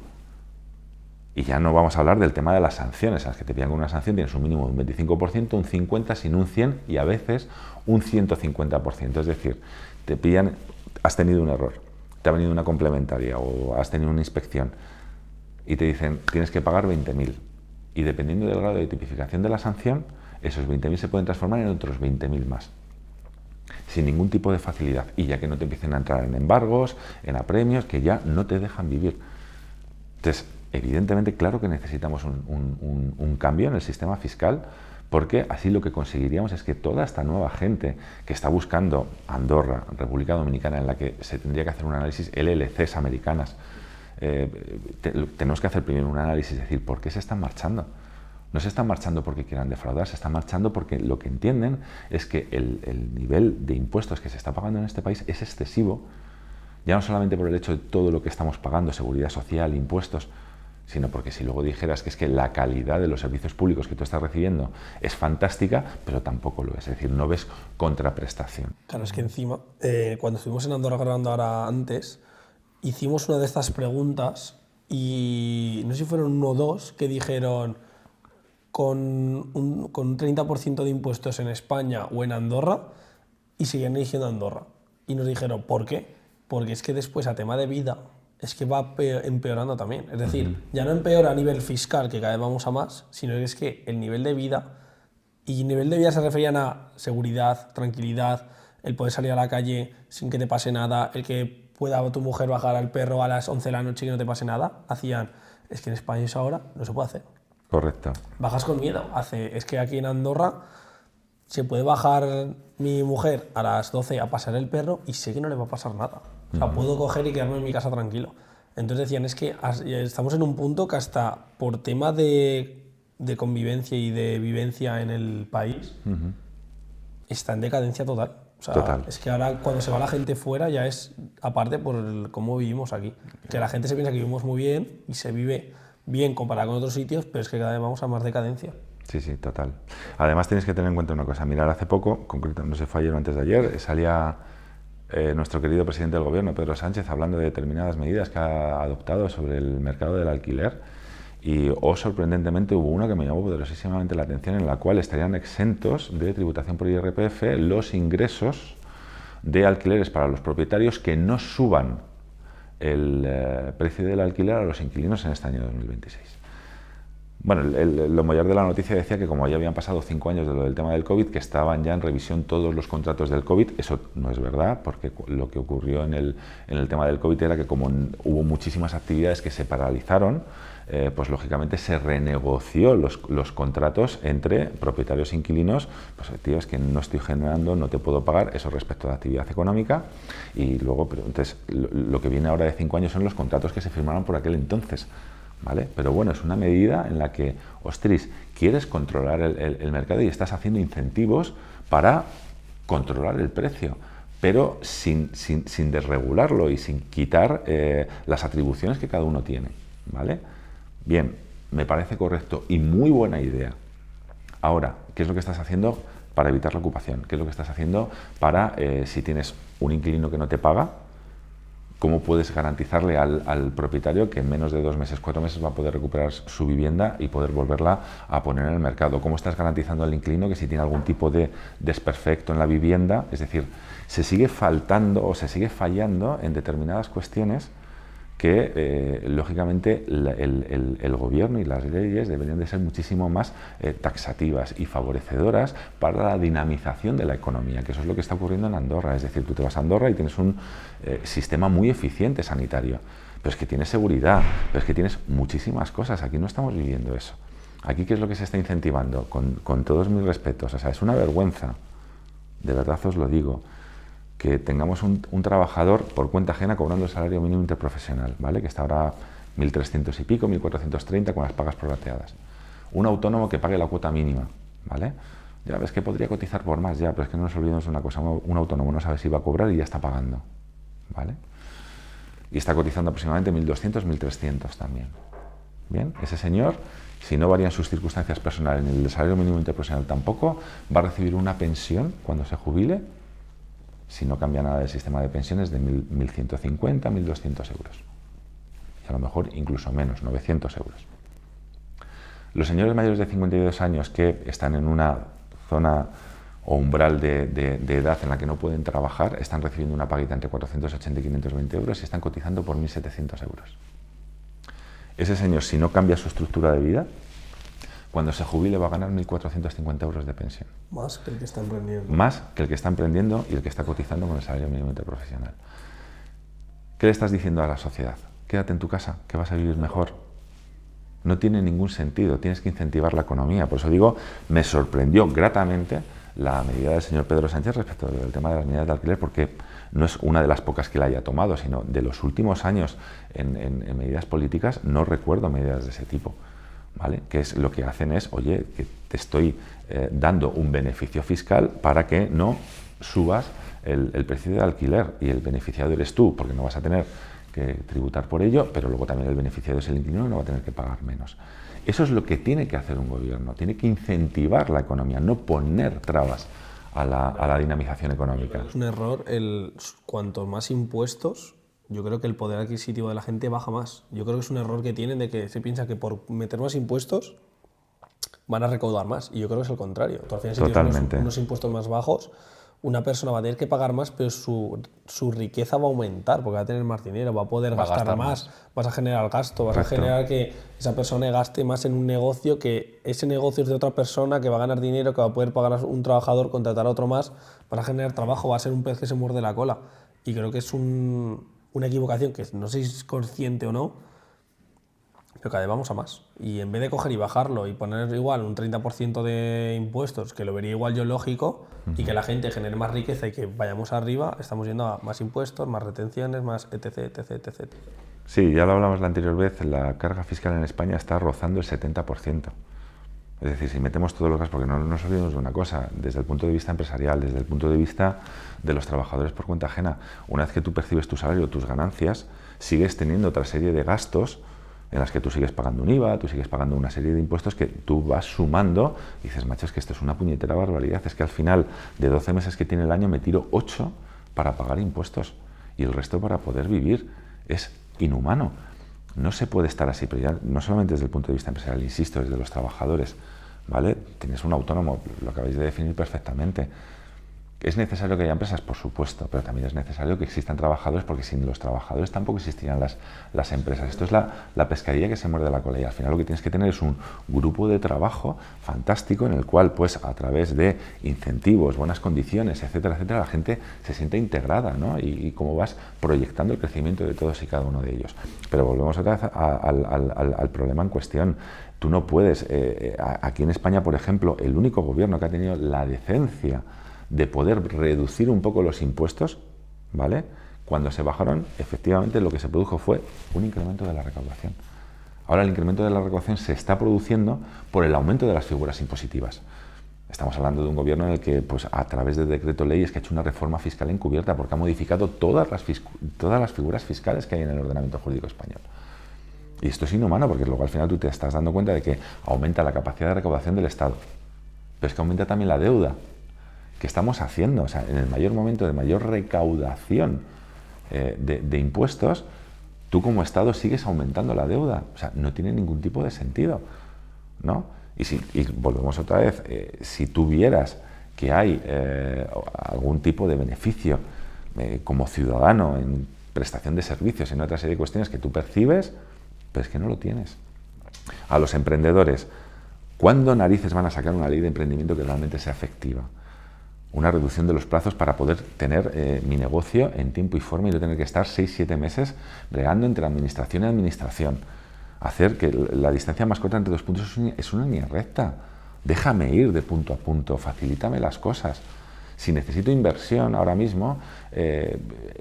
Y ya no vamos a hablar del tema de las sanciones, a las que te pillan con una sanción tienes un mínimo de un 25%, un 50%, sin un 100% y a veces un 150%. Es decir, te pillan, has tenido un error, te ha venido una complementaria o has tenido una inspección, y te dicen, tienes que pagar 20.000. Y dependiendo del grado de tipificación de la sanción, esos 20.000 se pueden transformar en otros 20.000 más. Sin ningún tipo de facilidad. Y ya que no te empiecen a entrar en embargos, en apremios, que ya no te dejan vivir. Entonces, evidentemente, claro que necesitamos un cambio en el sistema fiscal, porque así lo que conseguiríamos es que toda esta nueva gente que está buscando Andorra, República Dominicana, en la que se tendría que hacer un análisis, LLCs americanas, tenemos que hacer primero un análisis, es decir, ¿por qué se están marchando? No se están marchando porque quieran defraudar, se están marchando porque lo que entienden es que el nivel de impuestos que se está pagando en este país es excesivo, ya no solamente por el hecho de todo lo que estamos pagando, seguridad social, impuestos, sino porque si luego dijeras que es que la calidad de los servicios públicos que tú estás recibiendo es fantástica, pero tampoco lo es decir, no ves contraprestación. Claro, es que encima, cuando estuvimos en Andorra grabando ahora antes, hicimos una de estas preguntas y no sé si fueron uno o dos que dijeron con un 30% de impuestos en España o en Andorra y seguían eligiendo Andorra. Y nos dijeron, ¿por qué? Porque es que después a tema de vida es que va empeorando también. Es decir, ya no empeora a nivel fiscal, que cada vez vamos a más, sino que es que el nivel de vida, y nivel de vida se referían a seguridad, tranquilidad, el poder salir a la calle sin que te pase nada, el que pueda tu mujer bajar al perro a las 11 de la noche y que no te pase nada, es que en España eso ahora no se puede hacer. Correcto. Bajas con miedo. Es que aquí en Andorra se puede bajar mi mujer a las 12 a pasar el perro y sé que no le va a pasar nada. O sea, puedo coger y quedarme en mi casa tranquilo. Entonces decían, es que estamos en un punto que hasta por tema de convivencia y de vivencia en el país está en decadencia total. O sea, total. Es que ahora cuando se va la gente fuera ya es aparte por cómo vivimos aquí. Que la gente se piensa que vivimos muy bien y se vive bien comparado con otros sitios, pero es que cada vez vamos a más decadencia. Sí, sí, total. Además tienes que tener en cuenta una cosa. Mirar, hace poco, concreto, no sé, fue ayer o antes de ayer, salía nuestro querido presidente del gobierno, Pedro Sánchez, hablando de determinadas medidas que ha adoptado sobre el mercado del alquiler y, sorprendentemente, hubo una que me llamó poderosísimamente la atención, en la cual estarían exentos de tributación por IRPF los ingresos de alquileres para los propietarios que no suban el precio del alquiler a los inquilinos en este año 2026. Bueno, lo mayor de la noticia decía que como ya habían pasado 5 años de lo del tema del COVID, que estaban ya en revisión todos los contratos del COVID. Eso no es verdad, porque lo que ocurrió en el tema del COVID era que como hubo muchísimas actividades que se paralizaron, pues lógicamente se renegoció los contratos entre propietarios e inquilinos. Pues tío, es que no estoy generando, no te puedo pagar, eso respecto a la actividad económica. Y luego, pero entonces, lo que viene ahora de 5 años son los contratos que se firmaron por aquel entonces. ¿Vale? Pero bueno, es una medida en la que, ostras, quieres controlar el mercado y estás haciendo incentivos para controlar el precio, pero sin desregularlo y sin quitar las atribuciones que cada uno tiene. ¿Vale? Bien, me parece correcto y muy buena idea. Ahora, ¿qué es lo que estás haciendo para evitar la ocupación? ¿Qué es lo que estás haciendo para, si tienes un inquilino que no te paga, cómo puedes garantizarle al propietario que en menos de 2 meses, 4 meses va a poder recuperar su vivienda y poder volverla a poner en el mercado? ¿Cómo estás garantizando al inquilino que si tiene algún tipo de desperfecto en la vivienda, es decir, se sigue faltando o se sigue fallando en determinadas cuestiones que lógicamente el gobierno y las leyes deberían de ser muchísimo más taxativas y favorecedoras para la dinamización de la economía, que eso es lo que está ocurriendo en Andorra. Es decir, tú te vas a Andorra y tienes un sistema muy eficiente sanitario, pero es que tienes seguridad, pero es que tienes muchísimas cosas. Aquí no estamos viviendo eso. Aquí, ¿qué es lo que se está incentivando? Con todos mis respetos, o sea, es una vergüenza, de verdad os lo digo, que tengamos un trabajador por cuenta ajena cobrando el salario mínimo interprofesional, ¿vale? Que está ahora 1.300 y pico, 1.430 con las pagas prorrateadas. Un autónomo que pague la cuota mínima, ¿vale? Ya ves que podría cotizar por más, ya, pero es que no nos olvidemos de una cosa, un autónomo no sabe si va a cobrar y ya está pagando, ¿vale? Y está cotizando aproximadamente 1.200, 1.300 también. Bien, ese señor, si no varían sus circunstancias personales ni el salario mínimo interprofesional tampoco, va a recibir una pensión cuando se jubile, si no cambia nada del sistema de pensiones, de 1.150, 1.200 euros. Y a lo mejor incluso menos, 900 euros. Los señores mayores de 52 años que están en una zona o umbral de edad en la que no pueden trabajar, están recibiendo una paguita entre 480 y 520 euros y están cotizando por 1.700 euros. Ese señor, si no cambia su estructura de vida, cuando se jubile va a ganar 1.450 euros de pensión. Más que el que está emprendiendo. Más que el que está emprendiendo y el que está cotizando con el salario mínimo interprofesional. ¿Qué le estás diciendo a la sociedad? Quédate en tu casa, que vas a vivir mejor. No tiene ningún sentido, tienes que incentivar la economía. Por eso digo, me sorprendió gratamente la medida del señor Pedro Sánchez respecto del tema de las medidas de alquiler, porque no es una de las pocas que la haya tomado, sino de los últimos años en medidas políticas no recuerdo medidas de ese tipo. ¿Vale? Que es lo que hacen es, oye, que te estoy dando un beneficio fiscal para que no subas el precio de alquiler y el beneficiado eres tú, porque no vas a tener que tributar por ello, pero luego también el beneficiario es el inquilino, no va a tener que pagar menos. Eso es lo que tiene que hacer un gobierno, tiene que incentivar la economía, no poner trabas a la dinamización económica. Es un error, cuanto más impuestos, yo creo que el poder adquisitivo de la gente baja más. Yo creo que es un error que tienen de que se piensa que por meter más impuestos van a recaudar más, y yo creo que es el contrario. Tú, al final, si tienes unos impuestos más bajos, una persona va a tener que pagar más, pero su riqueza va a aumentar, porque va a tener más dinero, va a poder gastar más, vas a generar gasto, vas a generar que esa persona gaste más en un negocio, que ese negocio es de otra persona, que va a ganar dinero, que va a poder pagar a un trabajador, contratar a otro más, para generar trabajo, va a ser un pez que se muerde la cola. Y creo que es una equivocación que no sé si es consciente o no, pero cada vez vamos a más. Y en vez de coger y bajarlo y poner igual un 30% de impuestos, que lo vería igual yo lógico, y que la gente genere más riqueza y que vayamos arriba, estamos yendo a más impuestos, más retenciones, más etc, etc, etc. Sí, ya lo hablamos la anterior vez, la carga fiscal en España está rozando el 70%. Es decir, si metemos todos los gastos, porque no nos olvidemos de una cosa, desde el punto de vista empresarial, desde el punto de vista de los trabajadores por cuenta ajena, una vez que tú percibes tu salario, tus ganancias, sigues teniendo otra serie de gastos en las que tú sigues pagando un IVA, tú sigues pagando una serie de impuestos que tú vas sumando y dices, macho, es que esto es una puñetera barbaridad, es que al final de 12 meses que tiene el año me tiro 8 para pagar impuestos y el resto para poder vivir. Es inhumano. No se puede estar así, pero ya no solamente desde el punto de vista empresarial, insisto, desde los trabajadores, ¿vale? Tienes un autónomo, lo acabáis de definir perfectamente. ¿Es necesario que haya empresas? Por supuesto, pero también es necesario que existan trabajadores, porque sin los trabajadores tampoco existirían las empresas. Esto es la pescadilla que se muerde la cola, y al final lo que tienes que tener es un grupo de trabajo fantástico en el cual, pues, a través de incentivos, buenas condiciones, etcétera, etcétera, la gente se siente integrada, ¿no? Y cómo vas proyectando el crecimiento de todos y cada uno de ellos. Pero volvemos otra vez al problema en cuestión. Tú no puedes, aquí en España, por ejemplo, el único gobierno que ha tenido la decencia de poder reducir un poco los impuestos, ¿vale? Cuando se bajaron, efectivamente lo que se produjo fue un incremento de la recaudación. Ahora el incremento de la recaudación se está produciendo por el aumento de las figuras impositivas. Estamos hablando de un gobierno en el que, pues, a través de decreto ley, es que ha hecho una reforma fiscal encubierta, porque ha modificado todas las figuras fiscales que hay en el ordenamiento jurídico español. Y esto es inhumano, porque luego al final tú te estás dando cuenta de que aumenta la capacidad de recaudación del Estado, pero es que aumenta también la deuda. ¿Qué estamos haciendo? O sea, en el mayor momento de mayor recaudación de impuestos, tú como Estado sigues aumentando la deuda. O sea, no tiene ningún tipo de sentido, ¿no? Y volvemos otra vez, si tú vieras que hay algún tipo de beneficio como ciudadano en prestación de servicios, en otra serie de cuestiones que tú percibes, pero es que no lo tienes. A los emprendedores, ¿cuándo narices van a sacar una ley de emprendimiento que realmente sea efectiva? Una reducción de los plazos para poder tener mi negocio en tiempo y forma y no tener que estar 6-7 meses bregando entre administración y administración. Hacer que la distancia más corta entre dos puntos es una línea recta. Déjame ir de punto a punto, facilítame las cosas. Si necesito inversión ahora mismo,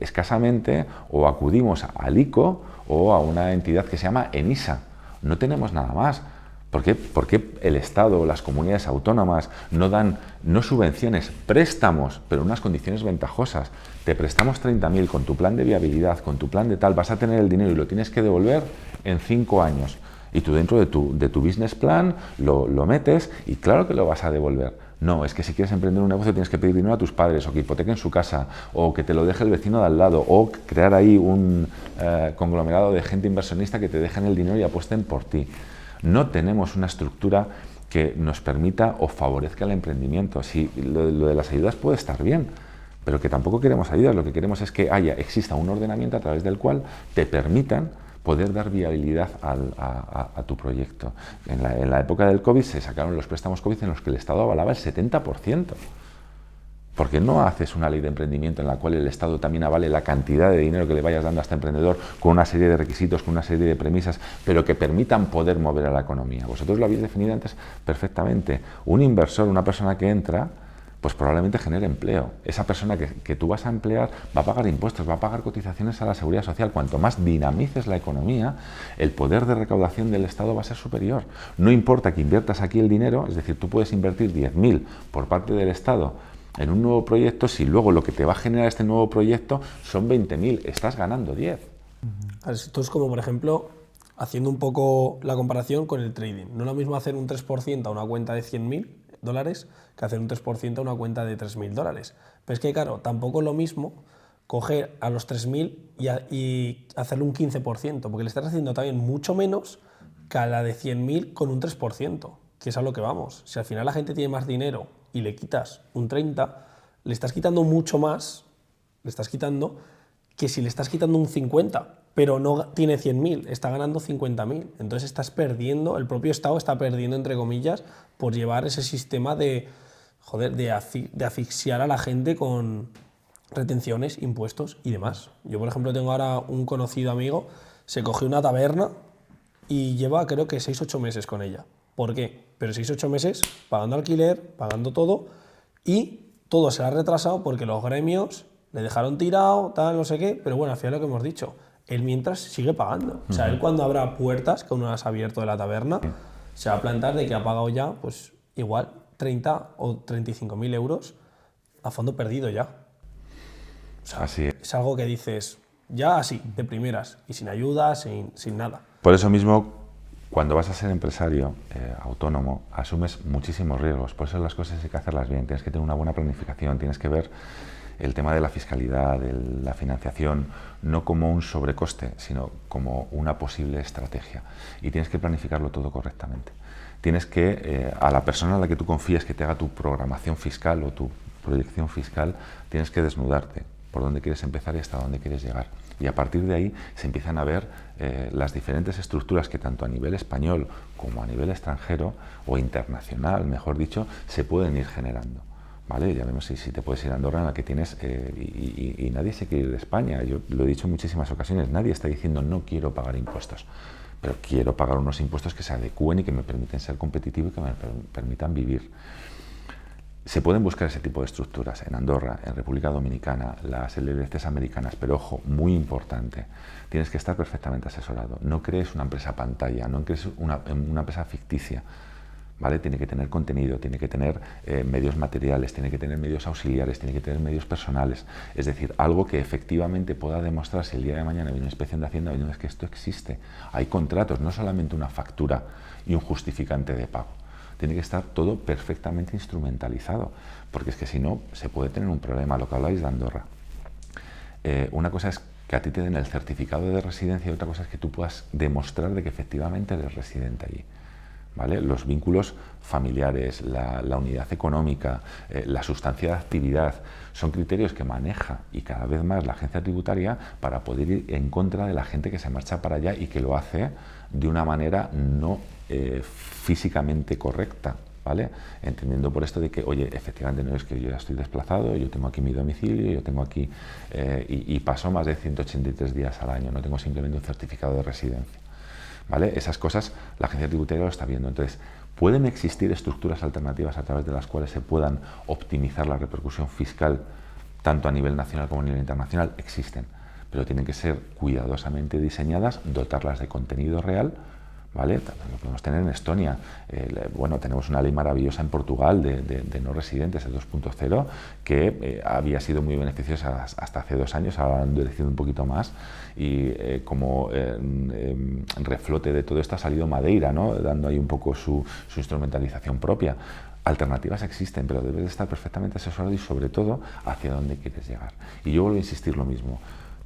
escasamente o acudimos al ICO o a una entidad que se llama ENISA. No tenemos nada más. ¿Por qué el Estado o las comunidades autónomas no dan, no subvenciones, préstamos, pero en unas condiciones ventajosas? Te prestamos 30.000 con tu plan de viabilidad, con tu plan de tal, vas a tener el dinero y lo tienes que devolver en 5 años. Y tú dentro de tu business plan lo metes y claro que lo vas a devolver. No, es que si quieres emprender un negocio tienes que pedir dinero a tus padres, o que hipotequen su casa, o que te lo deje el vecino de al lado, o crear ahí un conglomerado de gente inversionista que te dejen el dinero y apuesten por ti. No tenemos una estructura que nos permita o favorezca el emprendimiento. Sí, lo de las ayudas puede estar bien, pero que tampoco queremos ayudas. Lo que queremos es que exista un ordenamiento a través del cual te permitan poder dar viabilidad a tu proyecto. En la época del COVID se sacaron los préstamos COVID en los que el Estado avalaba el 70%. ¿Por qué no haces una ley de emprendimiento en la cual el Estado también avale la cantidad de dinero que le vayas dando a este emprendedor con una serie de requisitos, con una serie de premisas, pero que permitan poder mover a la economía? Vosotros lo habéis definido antes perfectamente. Un inversor, una persona que entra, pues probablemente genere empleo. Esa persona que tú vas a emplear va a pagar impuestos, va a pagar cotizaciones a la seguridad social. Cuanto más dinamices la economía, el poder de recaudación del Estado va a ser superior. No importa que inviertas aquí el dinero, es decir, tú puedes invertir 10.000 por parte del Estado en un nuevo proyecto, si luego lo que te va a generar este nuevo proyecto son 20.000, estás ganando 10. Esto es como, por ejemplo, haciendo un poco la comparación con el trading. No es lo mismo hacer un 3% a una cuenta de $100.000 que hacer un 3% a una cuenta de $3.000. Pero es que, claro, tampoco es lo mismo coger a los 3.000 y hacerle un 15%, porque le estás haciendo también mucho menos que a la de 100.000 con un 3%, que es a lo que vamos. Si al final la gente tiene más dinero y le quitas un 30%, le estás quitando mucho más, le estás quitando, que si le estás quitando un 50%, pero no tiene 100.000, está ganando 50.000. Entonces estás perdiendo, el propio Estado está perdiendo, entre comillas, por llevar ese sistema de asfixiar a la gente con retenciones, impuestos y demás. Yo, por ejemplo, tengo ahora un conocido amigo, se cogió una taberna y lleva creo que 6-8 meses con ella. ¿Por qué? Pero 6-8 meses pagando alquiler, pagando todo, y todo se ha retrasado porque los gremios le dejaron tirado, tal, no sé qué, pero bueno, al final lo que hemos dicho, él mientras sigue pagando. O sea, él cuando abra puertas, que aún no las ha abierto de la taberna, se va a plantar de que ha pagado ya, pues igual 30 o 35.000 euros a fondo perdido ya. O sea, Así es. es algo que dices, ya así, de primeras, y sin ayuda, sin nada. Por eso mismo, cuando vas a ser empresario autónomo, asumes muchísimos riesgos. Por eso las cosas hay que hacerlas bien. Tienes que tener una buena planificación, tienes que ver el tema de la fiscalidad, de la financiación, no como un sobrecoste, sino como una posible estrategia. Y tienes que planificarlo todo correctamente. Tienes que, a la persona a la que tú confías que te haga tu programación fiscal o tu proyección fiscal, tienes que desnudarte por dónde quieres empezar y hasta dónde quieres llegar. Y a partir de ahí se empiezan a ver las diferentes estructuras que tanto a nivel español como a nivel extranjero o internacional, mejor dicho, se pueden ir generando. ¿Vale? Ya vemos si te puedes ir a Andorra, en la que tienes, y nadie se quiere ir de España. Yo lo he dicho en muchísimas ocasiones, nadie está diciendo no quiero pagar impuestos, pero quiero pagar unos impuestos que se adecúen y que me permiten ser competitivo y que me permitan vivir. Se pueden buscar ese tipo de estructuras en Andorra, en República Dominicana, las LLCs americanas, pero ojo, muy importante, tienes que estar perfectamente asesorado. No crees una empresa pantalla, no crees una empresa ficticia. ¿Vale? Tiene que tener contenido, tiene que tener medios materiales, tiene que tener medios auxiliares, tiene que tener medios personales. Es decir, algo que efectivamente pueda demostrar si el día de mañana viene una inspección de Hacienda, es que esto existe. Hay contratos, no solamente una factura y un justificante de pago. Tiene que estar todo perfectamente instrumentalizado, porque es que si no, se puede tener un problema. Lo que habláis de Andorra. Una cosa es que a ti te den el certificado de residencia y otra cosa es que tú puedas demostrar de que efectivamente eres residente allí. ¿Vale? Los vínculos familiares, la unidad económica, la sustancia de actividad, son criterios que maneja y cada vez más la agencia tributaria para poder ir en contra de la gente que se marcha para allá y que lo hace de una manera no físicamente correcta, ¿vale? Entendiendo por esto de que, oye, efectivamente no es que yo ya estoy desplazado, yo tengo aquí mi domicilio, yo tengo aquí y paso más de 183 días al año, no tengo simplemente un certificado de residencia. ¿Vale? Esas cosas la agencia tributaria lo está viendo. Entonces, ¿pueden existir estructuras alternativas a través de las cuales se puedan optimizar la repercusión fiscal tanto a nivel nacional como a nivel internacional? Existen, pero tienen que ser cuidadosamente diseñadas, dotarlas de contenido real, ¿vale? También lo podemos tener en Estonia. Bueno, tenemos una ley maravillosa en Portugal de no residentes, el 2.0, que había sido muy beneficiosa hasta hace 2 años, ahora han endurecido un poquito más, y como reflote de todo esto ha salido Madeira, ¿no? Dando ahí un poco su instrumentalización propia. Alternativas existen, pero debes de estar perfectamente asesorado y sobre todo hacia dónde quieres llegar. Y yo vuelvo a insistir lo mismo,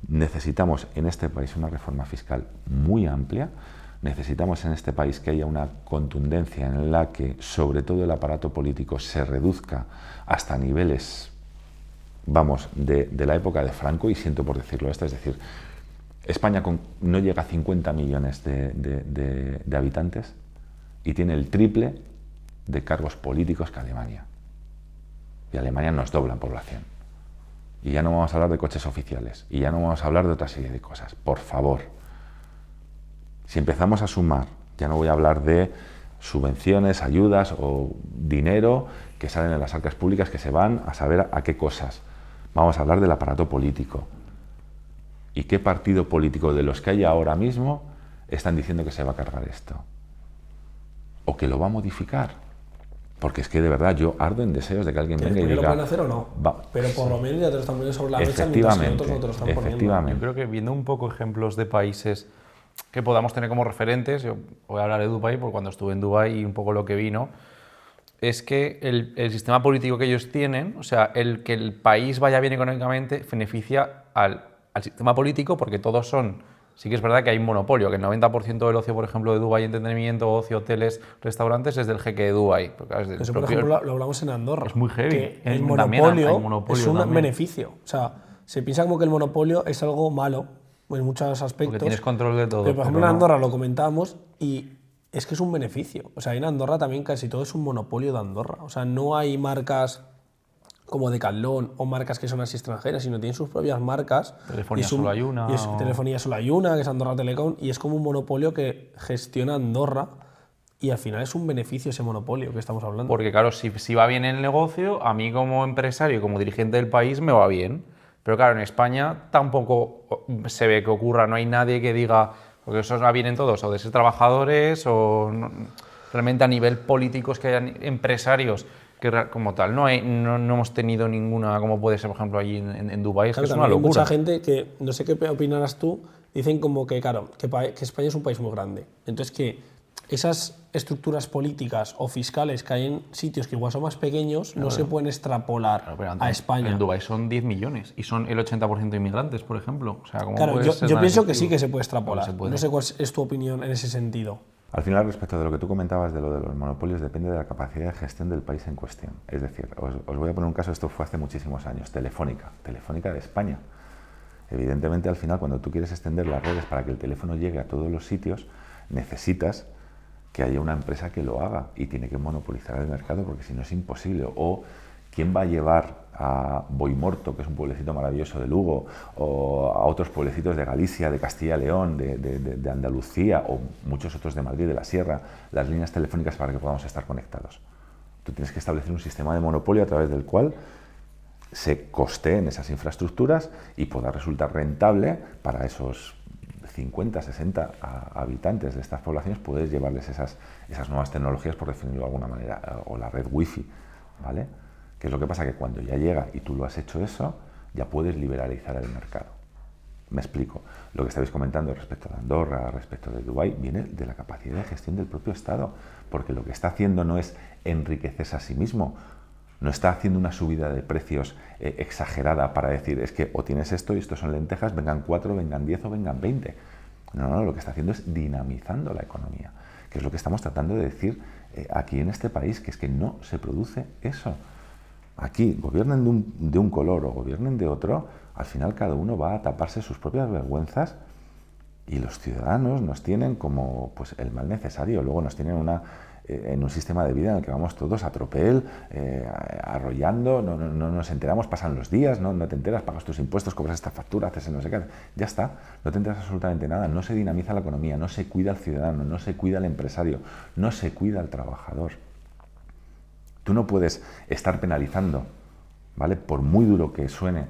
necesitamos en este país una reforma fiscal muy amplia. Necesitamos en este país que haya una contundencia en la que, sobre todo, el aparato político se reduzca hasta niveles, vamos, de la época de Franco, y siento por decirlo esto, es decir, España no llega a 50 millones de habitantes y tiene el triple de cargos políticos que Alemania. Y Alemania nos dobla en población. Y ya no vamos a hablar de coches oficiales, y ya no vamos a hablar de otra serie de cosas. Por favor. Si empezamos a sumar, ya no voy a hablar de subvenciones, ayudas o dinero que salen en las arcas públicas que se van a saber a qué cosas. Vamos a hablar del aparato político. ¿Y qué partido político de los que hay ahora mismo están diciendo que se va a cargar esto? ¿O que lo va a modificar? Porque es que de verdad yo ardo en deseos de que alguien venga y ¿Lo diga... pueden hacer o no? Pero por lo menos ya te lo están poniendo sobre la mesa, mientras que otros no te lo están poniendo. Yo creo que viendo un poco ejemplos de países que podamos tener como referentes, yo voy a hablar de Dubái, porque cuando estuve en Dubái y un poco lo que vino, es que el sistema político que ellos tienen, o sea, el que el país vaya bien económicamente, beneficia al sistema político, porque todos son... Sí que es verdad que hay un monopolio, que el 90% del ocio, por ejemplo, de Dubái, entretenimiento, ocio, hoteles, restaurantes, es del jeque de Dubái. Eso, por ejemplo, lo hablamos en Andorra. Es muy heavy. Que el También hay monopolio es un beneficio. O sea, se piensa como que el monopolio es algo malo en muchos aspectos. Porque tienes control de todo. Pero, por ejemplo, en Andorra lo comentábamos y es que es un beneficio. O sea, en Andorra también casi todo es un monopolio de Andorra. O sea, no hay marcas como Decathlon o marcas que son así extranjeras, sino tienen sus propias marcas. Telefonía solo hay una. Telefonía solo hay una, que es Andorra Telecom, y es como un monopolio que gestiona Andorra, y al final es un beneficio ese monopolio que estamos hablando. Porque claro, si va bien el negocio, a mí como empresario y como dirigente del país me va bien. Pero claro, en España tampoco se ve que ocurra, no hay nadie que diga, porque eso va bien en todos, o de ser trabajadores, o no, realmente a nivel político es que hayan empresarios que como tal no hemos tenido ninguna, como puede ser por ejemplo allí en Dubái, claro, es que es una locura. Hay mucha gente que, no sé qué opinarás tú, dicen como que claro, que España es un país muy grande, entonces que esas estructuras políticas o fiscales que hay en sitios que igual son más pequeños no se pueden extrapolar a España. En Dubái son 10 millones y son el 80% inmigrantes, por ejemplo. O sea, ¿cómo claro, yo pienso que sí que se puede extrapolar. puede. No sé cuál es tu opinión en ese sentido. Al final, respecto de lo que tú comentabas de lo de los monopolios, depende de la capacidad de gestión del país en cuestión. Es decir, os voy a poner un caso, esto fue hace muchísimos años, Telefónica de España. Evidentemente, al final, cuando tú quieres extender las redes para que el teléfono llegue a todos los sitios, necesitas que haya una empresa que lo haga y tiene que monopolizar el mercado, porque si no es imposible. O ¿quién va a llevar a Boimorto, que es un pueblecito maravilloso de Lugo, o a otros pueblecitos de Galicia, de Castilla y León, de Andalucía, o muchos otros de Madrid, de la Sierra, las líneas telefónicas para que podamos estar conectados? Tú tienes que establecer un sistema de monopolio a través del cual se costeen esas infraestructuras y pueda resultar rentable para esos 50, 60 habitantes de estas poblaciones, puedes llevarles esas nuevas tecnologías, por definirlo de alguna manera, o la red wifi, ¿vale? ¿Qué es lo que pasa? Que cuando ya llega y tú lo has hecho eso, ya puedes liberalizar el mercado. Me explico. Lo que estabais comentando respecto de Andorra, respecto de Dubái, viene de la capacidad de gestión del propio Estado, porque lo que está haciendo no es enriquecerse a sí mismo, no está haciendo una subida de precios exagerada para decir, es que o tienes esto y esto son lentejas, vengan 4, vengan 10 o vengan 20. No, lo que está haciendo es dinamizando la economía, que es lo que estamos tratando de decir aquí en este país, que es que no se produce eso. Aquí, gobiernen de un color o gobiernen de otro, al final cada uno va a taparse sus propias vergüenzas y los ciudadanos nos tienen como pues, el mal necesario. Luego nos tienen en un sistema de vida en el que vamos todos a tropel, arrollando, no nos enteramos, pasan los días, no te enteras, pagas tus impuestos, cobras esta factura, haces no sé qué, ya está, no te enteras absolutamente nada, no se dinamiza la economía, no se cuida al ciudadano, no se cuida al empresario, no se cuida al trabajador. Tú no puedes estar penalizando, ¿vale? Por muy duro que suene,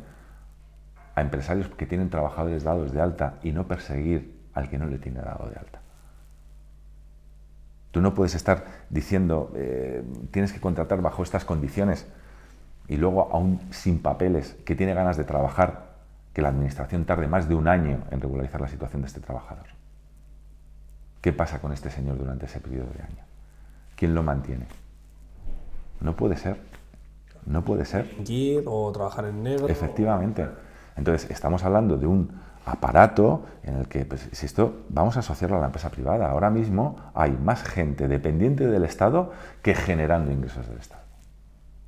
a empresarios que tienen trabajadores dados de alta y no perseguir al que no le tiene dado de alta. Tú no puedes estar diciendo, tienes que contratar bajo estas condiciones y luego aún sin papeles, que tiene ganas de trabajar, que la administración tarde más de un año en regularizar la situación de este trabajador. ¿Qué pasa con este señor durante ese periodo de año? ¿Quién lo mantiene? No puede ser. No puede ser. Ir o trabajar en negro. Efectivamente. Entonces, estamos hablando de un aparato en el que, pues, si esto vamos a asociarlo a la empresa privada, ahora mismo hay más gente dependiente del Estado que generando ingresos del Estado.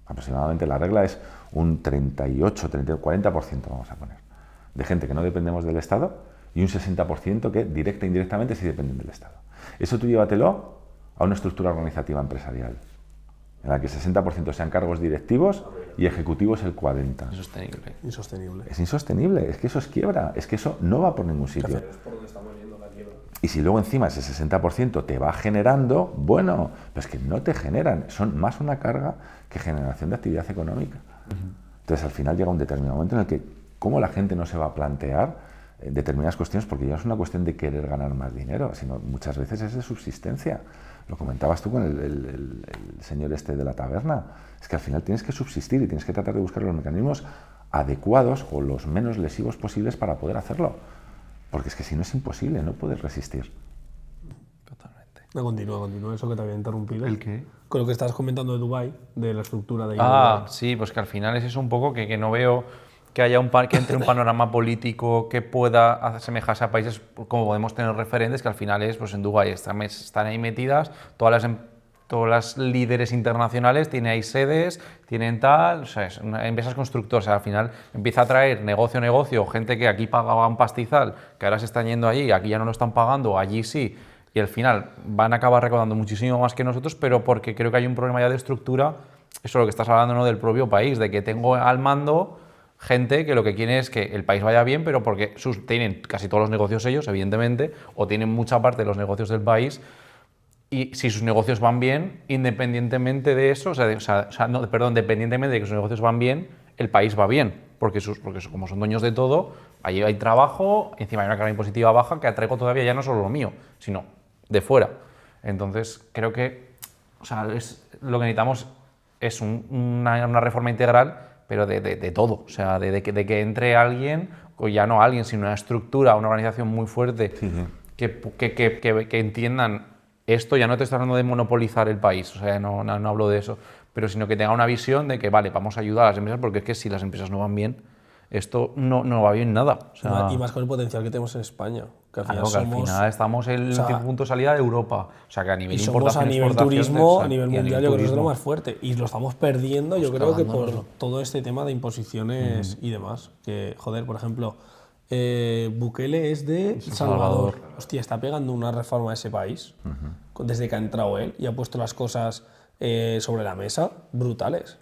Aproximadamente la regla es un 38, 40% vamos a poner, de gente que no dependemos del Estado y un 60% que directa e indirectamente sí dependen del Estado. Eso tú llévatelo a una estructura organizativa empresarial, en la que el 60% sean cargos directivos y ejecutivos el 40%. Insostenible. Es insostenible, es que eso es quiebra, es que eso no va por ningún sitio. Es por donde estamos yendo la quiebra. Y si luego encima ese 60% te va generando, bueno, pues que no te generan, son más una carga que generación de actividad económica. Entonces al final llega un determinado momento en el que, ¿cómo la gente no se va a plantear determinadas cuestiones? Porque ya no es una cuestión de querer ganar más dinero, sino muchas veces es de subsistencia. lo comentabas tú con el señor este de la taberna, es que al final tienes que subsistir y tienes que tratar de buscar los mecanismos adecuados o los menos lesivos posibles para poder hacerlo. Porque es que si no es imposible, no puedes resistir. Totalmente. No, continúa eso que te había interrumpido. ¿El qué? Con lo que estabas comentando de Dubái, de la estructura de Ah, sí, pues que al final es eso un poco que no veo que haya que entre un panorama político que pueda asemejarse a países como podemos tener referentes, que al final es, pues en Dubái están ahí metidas todas las líderes internacionales, tienen ahí sedes, tienen tal, o sea, empresas constructoras, o sea, al final empieza a traer negocio, gente que aquí pagaba un pastizal, que ahora se están yendo allí, aquí ya no lo están pagando, allí sí, y al final van a acabar recaudando muchísimo más que nosotros, pero porque creo que hay un problema ya de estructura, eso es lo que estás hablando, ¿no?, del propio país, de que tengo al mando gente que lo que quiere es que el país vaya bien, pero porque tienen casi todos los negocios ellos, evidentemente, o tienen mucha parte de los negocios del país, y si sus negocios van bien, independientemente de eso, independientemente de que sus negocios van bien, el país va bien, porque como son dueños de todo, allí hay trabajo, encima hay una carga impositiva baja que atraigo todavía ya no solo lo mío, sino de fuera. Entonces, creo que lo que necesitamos es una reforma integral, pero de todo, o sea, de que entre alguien, o ya no alguien, sino una estructura, una organización muy fuerte, sí. que entiendan esto. Ya no te estoy hablando de monopolizar el país, o sea, no hablo de eso, pero sino que tenga una visión de que, vale, vamos a ayudar a las empresas, porque es que si las empresas no van bien, esto no va bien nada. O sea, y más con el potencial que tenemos en España. Que al final, al final estamos en el punto de salida de Europa. O sea, que a nivel importación, a nivel turismo, a nivel mundial, yo creo que es lo más fuerte. Y lo estamos perdiendo, yo creo que por todo este tema de imposiciones y demás. Que, joder, por ejemplo, Bukele es de Salvador. Hostia, está pegando una reforma a ese país desde que ha entrado él y ha puesto las cosas sobre la mesa brutales.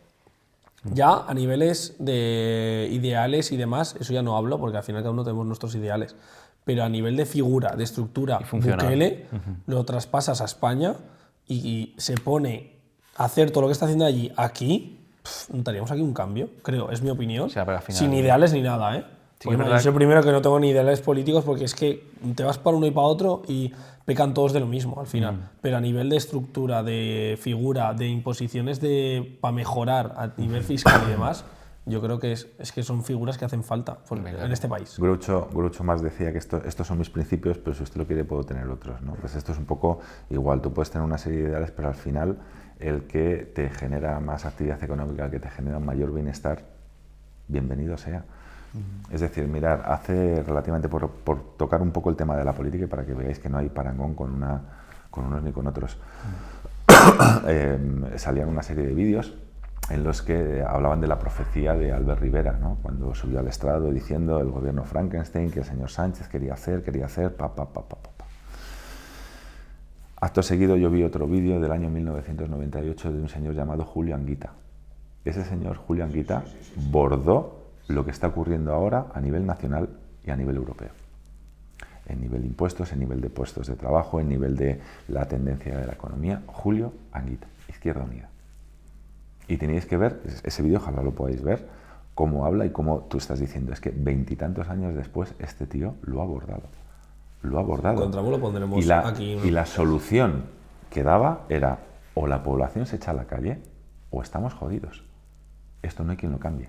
Ya a niveles de ideales y demás, eso ya no hablo, porque al final cada uno tenemos nuestros ideales. Pero a nivel de figura, de estructura, Bukele lo traspasas a España y se pone a hacer todo lo que está haciendo allí, aquí, notaríamos aquí un cambio, creo, es mi opinión. O sea, final, sin ideales ni nada, ¿eh? Sí, bueno, yo soy el primero que no tengo ni ideales políticos, porque es que te vas para uno y para otro y pecan todos de lo mismo al final. Pero a nivel de estructura, de figura, de imposiciones para mejorar a nivel fiscal y demás, yo creo que es que son figuras que hacen falta en este país. Groucho Marx decía que estos son mis principios, pero si usted lo quiere puedo tener otros, ¿no? Pues esto es un poco igual, tú puedes tener una serie de ideales, pero al final el que te genera más actividad económica, el que te genera mayor bienestar, bienvenido sea. Es decir, mirar, hace relativamente, por tocar un poco el tema de la política y para que veáis que no hay parangón con unos ni con otros, salían una serie de vídeos en los que hablaban de la profecía de Albert Rivera, ¿no? Cuando subió al estrado diciendo el gobierno Frankenstein, que el señor Sánchez quería hacer, Acto seguido yo vi otro vídeo del año 1998 de un señor llamado Julio Anguita. Ese señor Julio Anguita bordó lo que está ocurriendo ahora a nivel nacional y a nivel europeo. En nivel de impuestos, en nivel de puestos de trabajo, en nivel de la tendencia de la economía. Julio Anguita, Izquierda Unida. Y tenéis que ver, ese vídeo ojalá lo podáis ver, cómo habla y cómo tú estás diciendo. Es que 20 y tantos años después este tío lo ha abordado. Lo ha abordado. Lo pondremos aquí, ¿no? Y la solución que daba era o la población se echa a la calle o estamos jodidos. Esto no hay quien lo cambie.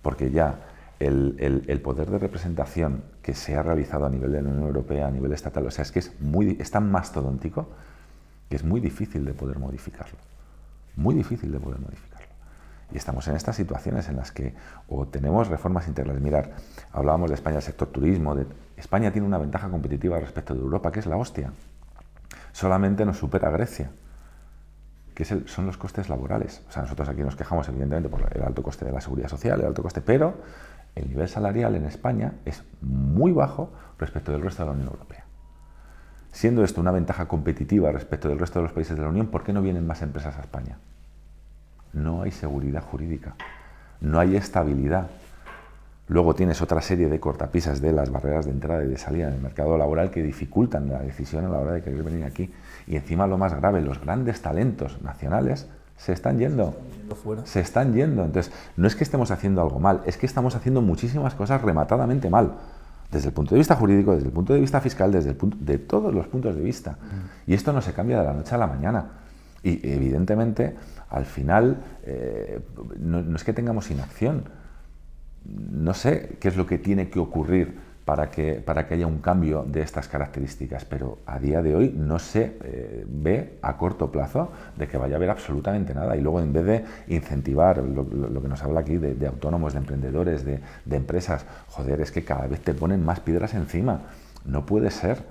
Porque ya el poder de representación que se ha realizado a nivel de la Unión Europea, a nivel estatal, o sea, es que es tan mastodóntico que es muy difícil de poder modificarlo. Muy difícil de poder modificarlo. Y estamos en estas situaciones en las que o tenemos reformas integrales. Mirar, hablábamos de España, el sector turismo. España tiene una ventaja competitiva respecto de Europa, que es la hostia. Solamente nos supera Grecia, que son los costes laborales. O sea, nosotros aquí nos quejamos evidentemente por el alto coste de la seguridad social, el alto coste, pero el nivel salarial en España es muy bajo respecto del resto de la Unión Europea. Siendo esto una ventaja competitiva respecto del resto de los países de la Unión, ¿por qué no vienen más empresas a España? No hay seguridad jurídica, no hay estabilidad. Luego tienes otra serie de cortapisas de las barreras de entrada y de salida en el mercado laboral que dificultan la decisión a la hora de querer venir aquí. Y encima lo más grave, los grandes talentos nacionales se están yendo. Se están yendo. Entonces, no es que estemos haciendo algo mal, es que estamos haciendo muchísimas cosas rematadamente mal. Desde el punto de vista jurídico, desde el punto de vista fiscal, de todos los puntos de vista. Y esto no se cambia de la noche a la mañana. Y evidentemente, al final, no es que tengamos inacción. No sé qué es lo que tiene que ocurrir para que haya un cambio de estas características, pero a día de hoy no se ve a corto plazo de que vaya a haber absolutamente nada. Y luego, en vez de incentivar lo que nos habla aquí de autónomos, de emprendedores, de empresas, joder, es que cada vez te ponen más piedras encima. No puede ser.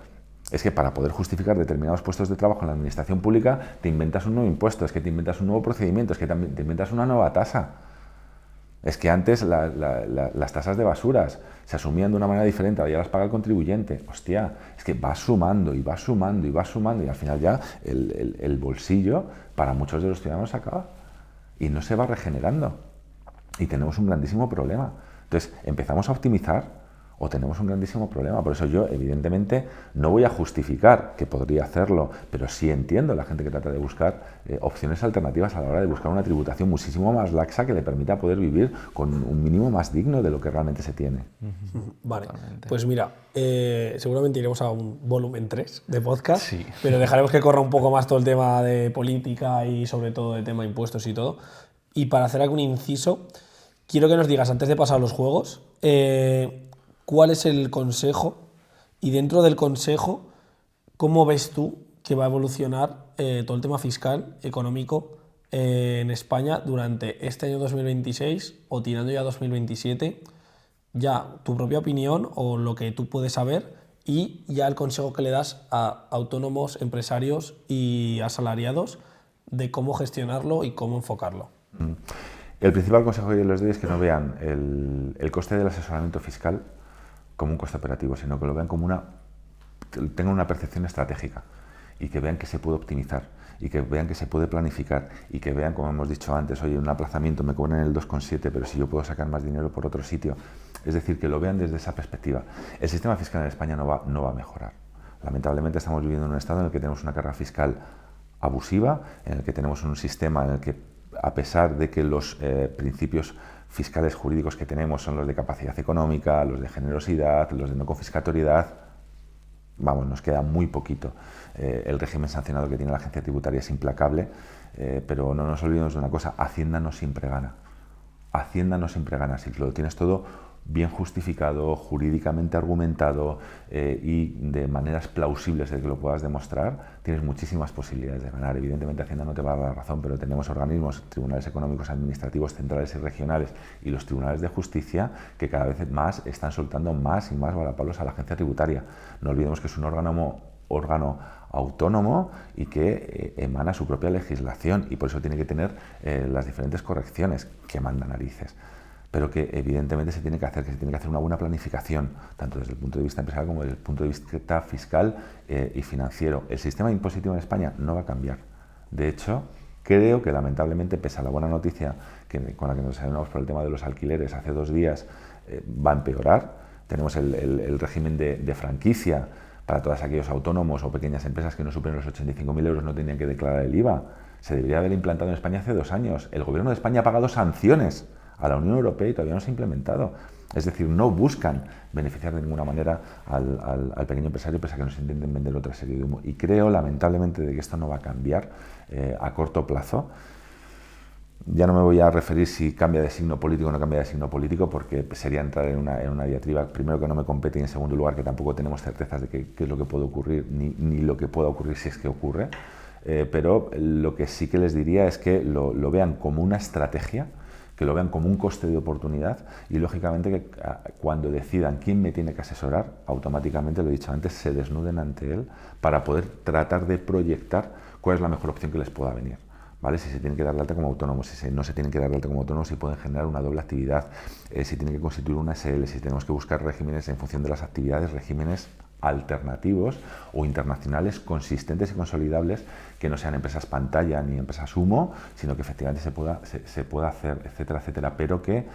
Es que para poder justificar determinados puestos de trabajo en la administración pública te inventas un nuevo impuesto, es que te inventas un nuevo procedimiento, es que te inventas una nueva tasa. Es que antes las tasas de basuras se asumían de una manera diferente, ahora ya las paga el contribuyente. Hostia, es que va sumando y va sumando y va sumando y al final ya el bolsillo para muchos de los ciudadanos se acaba y no se va regenerando. Y tenemos un grandísimo problema. Entonces, empezamos a optimizar o tenemos un grandísimo problema. Por eso yo, evidentemente, no voy a justificar que podría hacerlo, pero sí entiendo a la gente que trata de buscar opciones alternativas a la hora de buscar una tributación muchísimo más laxa que le permita poder vivir con un mínimo más digno de lo que realmente se tiene. Vale, pues mira, seguramente iremos a un volumen 3 de podcast, Sí. pero dejaremos que corra un poco más todo el tema de política y sobre todo el tema de impuestos y todo. Y para hacer algún inciso, quiero que nos digas, antes de pasar a los juegos, ¿cuál es el consejo? Y dentro del consejo, ¿cómo ves tú que va a evolucionar todo el tema fiscal, económico en España durante este año 2026 o tirando ya a 2027? Ya tu propia opinión o lo que tú puedes saber y ya el consejo que le das a autónomos, empresarios y asalariados de cómo gestionarlo y cómo enfocarlo. El principal consejo que yo les doy es que no vean el coste del asesoramiento fiscal como un coste operativo, sino que lo vean como tengan una percepción estratégica y que vean que se puede optimizar y que vean que se puede planificar y que vean, como hemos dicho antes, oye, un aplazamiento me cobran el 2,7, pero si yo puedo sacar más dinero por otro sitio. Es decir, que lo vean desde esa perspectiva. El sistema fiscal en España no va a mejorar. Lamentablemente estamos viviendo en un estado en el que tenemos una carga fiscal abusiva, en el que tenemos un sistema en el que, a pesar de que los principios fiscales jurídicos que tenemos son los de capacidad económica, los de generosidad, los de no confiscatoriedad, vamos, nos queda muy poquito. El régimen sancionado que tiene la agencia tributaria es implacable, pero no nos olvidemos de una cosa, Hacienda no siempre gana. Hacienda no siempre gana, si lo tienes todo bien justificado, jurídicamente argumentado y de maneras plausibles de que lo puedas demostrar, tienes muchísimas posibilidades de ganar. Evidentemente Hacienda no te va a dar la razón, pero tenemos organismos, tribunales económicos administrativos centrales y regionales y los tribunales de justicia que cada vez más están soltando más y más valapalos a la agencia tributaria. No olvidemos que es un órgano autónomo y que emana su propia legislación y por eso tiene que tener las diferentes correcciones que manda narices. Pero que evidentemente se tiene que hacer una buena planificación, tanto desde el punto de vista empresarial como desde el punto de vista fiscal y financiero. El sistema impositivo en España no va a cambiar. De hecho, creo que lamentablemente, pese a la buena noticia con la que nos salimos por el tema de los alquileres hace 2 días, va a empeorar. Tenemos el régimen de franquicia para todos aquellos autónomos o pequeñas empresas que no superen los 85.000 euros, no tenían que declarar el IVA. Se debería haber implantado en España hace 2 años. El gobierno de España ha pagado sanciones a la Unión Europea y todavía no se ha implementado. Es decir, no buscan beneficiar de ninguna manera al pequeño empresario, pese a que nos intenten vender otra serie de humo. Y creo, lamentablemente, de que esto no va a cambiar a corto plazo. Ya no me voy a referir si cambia de signo político o no cambia de signo político, porque sería entrar en una diatriba, primero, que no me compete, y en segundo lugar, que tampoco tenemos certezas de qué es lo que puede ocurrir, ni lo que pueda ocurrir si es que ocurre. Pero lo que sí que les diría es que lo vean como una estrategia, que lo vean como un coste de oportunidad y, lógicamente, que cuando decidan quién me tiene que asesorar, automáticamente, lo he dicho antes, se desnuden ante él para poder tratar de proyectar cuál es la mejor opción que les pueda venir. ¿Vale? Si se tienen que dar de alta como autónomos, si no se tienen que dar de alta como autónomos, si pueden generar una doble actividad, si tienen que constituir una SL, si tenemos que buscar regímenes en función de las actividades, regímenes alternativos o internacionales consistentes y consolidables, que no sean empresas pantalla ni empresas humo, sino que efectivamente se pueda hacer, etcétera, etcétera, pero que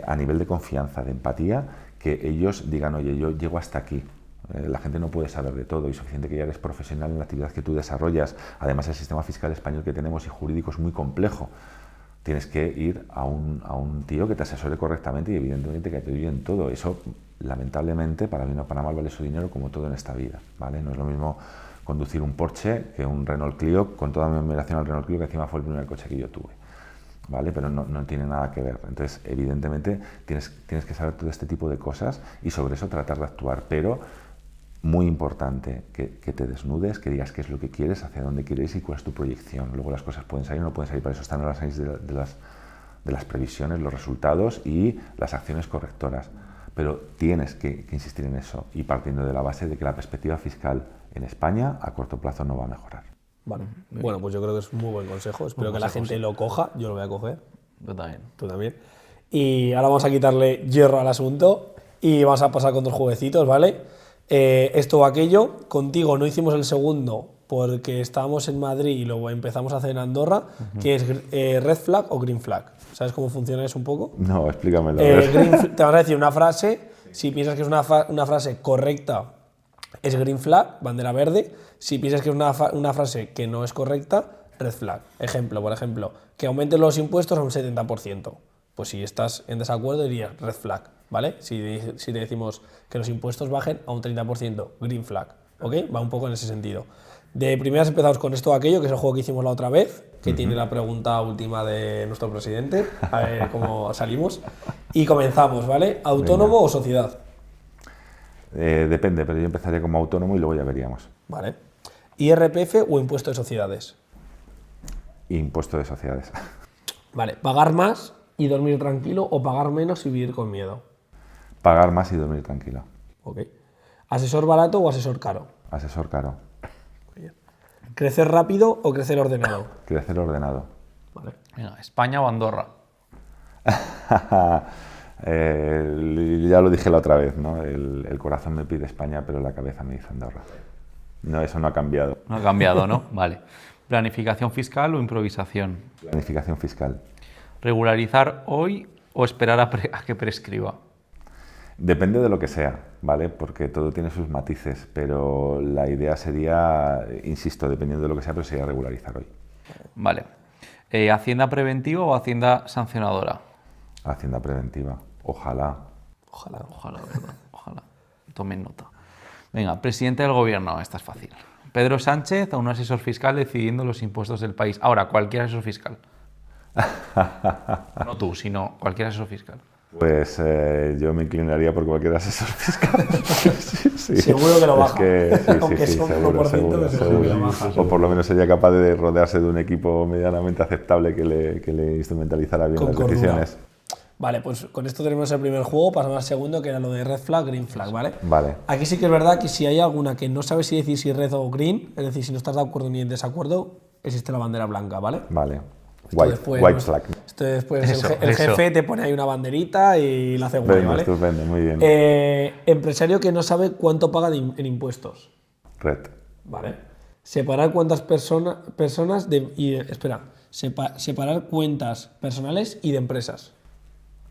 a nivel de confianza, de empatía, que ellos digan, oye, yo llego hasta aquí. La gente no puede saber de todo y es suficiente que ya eres profesional en la actividad que tú desarrollas. Además, el sistema fiscal español que tenemos y jurídico es muy complejo. tienes que ir a un tío que te asesore correctamente y evidentemente que te ayude en todo. Eso, lamentablemente, para bien o para mal, vale su dinero como todo en esta vida, ¿vale? No es lo mismo conducir un Porsche que un Renault Clio, con toda mi admiración al Renault Clio, que encima fue el primer coche que yo tuve, ¿vale? Pero no tiene nada que ver. Entonces, evidentemente, tienes que saber todo este tipo de cosas y sobre eso tratar de actuar, pero muy importante que te desnudes, que digas qué es lo que quieres, hacia dónde quieres y cuál es tu proyección. Luego las cosas pueden salir o no pueden salir, para eso están las análisis de las previsiones, los resultados y las acciones correctoras. Pero tienes que insistir en eso y partiendo de la base de que la perspectiva fiscal en España a corto plazo no va a mejorar. Vale. Bueno, pues yo creo que es un muy buen consejo. Espero que la gente lo coja. Yo lo voy a coger. Yo también. Tú también. Y ahora vamos a quitarle hierro al asunto y vamos a pasar con dos jueguecitos, ¿vale? Esto o aquello. Contigo no hicimos el segundo porque estábamos en Madrid y lo empezamos a hacer en Andorra, que es red flag o green flag. ¿Sabes cómo funciona eso un poco? No, explícamelo. Te vas a decir una frase. Si piensas que es una frase correcta, es green flag, bandera verde. Si piensas que es una frase que no es correcta, red flag. Ejemplo, por ejemplo, que aumenten los impuestos a un 70%. Pues si estás en desacuerdo dirías red flag, ¿vale? Si te decimos que los impuestos bajen a un 30%, green flag, ¿ok? Va un poco en ese sentido. De primeras empezamos con esto o aquello, que es el juego que hicimos la otra vez, que tiene la pregunta última de nuestro presidente, a ver cómo salimos. Y comenzamos, ¿vale? ¿Autónomo Venga. o sociedad? Depende, pero yo empezaría como autónomo y luego ya veríamos. Vale. ¿IRPF o impuesto de sociedades? Impuesto de sociedades. Vale. ¿Pagar más y dormir tranquilo o pagar menos y vivir con miedo? Pagar más y dormir tranquilo. Ok. ¿Asesor barato o asesor caro? Asesor caro. ¿Crecer rápido o crecer ordenado? Crecer ordenado. Vale. Venga, ¿España o Andorra? Ya lo dije la otra vez, ¿no? El corazón me pide España, pero la cabeza me dice Andorra. No, eso no ha cambiado. No ha cambiado, ¿no? Vale. ¿Planificación fiscal o improvisación? Planificación fiscal. ¿Regularizar hoy o esperar a que prescriba? Depende de lo que sea, ¿vale? Porque todo tiene sus matices, pero la idea sería, insisto, dependiendo de lo que sea, pero sería regularizar hoy. Vale. ¿Hacienda preventiva o hacienda sancionadora? Hacienda preventiva. Ojalá. Ojalá. Ojalá, ¿verdad? Ojalá. Tomen nota. Venga, presidente del gobierno, esta es fácil. Pedro Sánchez o un asesor fiscal decidiendo los impuestos del país. Ahora, cualquier asesor fiscal. No tú, sino cualquier asesor fiscal. Pues yo me inclinaría por cualquier asesor fiscal. Sí. Seguro que lo baja. Sí, sea un seguro, 1%, seguro, seguro que lo seguro. baja. O por lo menos sería capaz de rodearse de un equipo medianamente aceptable que le instrumentalizara bien Con las cordura. decisiones. Vale, pues con esto tenemos el primer juego, pasamos al segundo, que era lo de red flag, green flag, ¿vale? Vale. Aquí sí que es verdad que si hay alguna que no sabes si decir si red o green, es decir, si no estás de acuerdo ni en desacuerdo, existe la bandera blanca, ¿vale? Vale. Esto White después, flag. Esto después Eso, el eso. jefe te pone ahí una banderita y la hace guay, Venga, ¿vale? estupendo, muy bien. Empresario que no sabe cuánto paga en impuestos, Red. ¿vale? Separar cuentas personas separar cuentas personales y de empresas.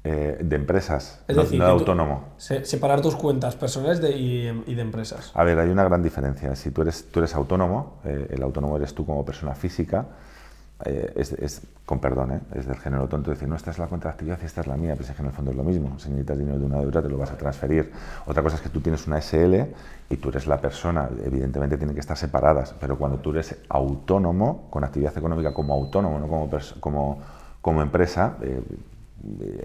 De empresas, Es no, decir, no de que tú- autónomo. Separar tus cuentas personales y de empresas. A ver, hay una gran diferencia. Si tú eres autónomo, el autónomo eres tú como persona física, con perdón, es del género tonto decir, no, esta es la cuenta de actividad y esta es la mía, pero es que en el fondo es lo mismo. Si necesitas dinero de una deuda, te lo vas a transferir. Otra cosa es que tú tienes una SL y tú eres la persona, evidentemente tienen que estar separadas, pero cuando tú eres autónomo, con actividad económica como autónomo, no como empresa,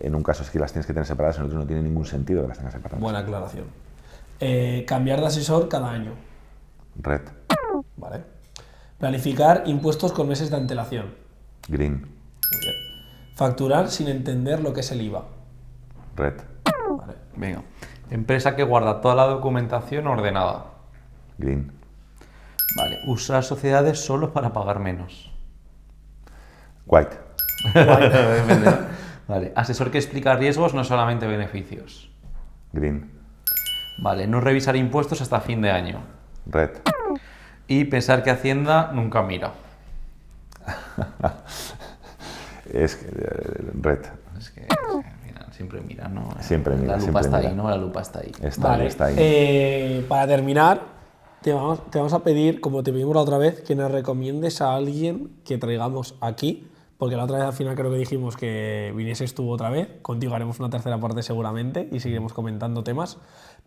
en un caso es que las tienes que tener separadas, en otro no tiene ningún sentido que las tengas separadas. Buena aclaración. Cambiar de asesor cada año. Red. ¿Vale? Planificar impuestos con meses de antelación. Green. Muy bien. Facturar sin entender lo que es el IVA. Red. ¿Vale? Venga. Empresa que guarda toda la documentación ordenada. Green. Vale. Usar sociedades solo para pagar menos. White. Depende, ¿no? Vale. Asesor que explica riesgos, no solamente beneficios. Green. Vale. No revisar impuestos hasta fin de año. Red. Y pensar que Hacienda nunca mira. Red. Es que mira, siempre mira, ¿no? Siempre mira, La lupa siempre está mira. ahí, ¿no? La lupa está ahí. Está ahí. Para terminar, te vamos a pedir, como te pedimos la otra vez, que nos recomiendes a alguien que traigamos aquí porque la otra vez al final creo que dijimos que vinieses tú otra vez, contigo haremos una tercera parte seguramente y seguiremos comentando temas,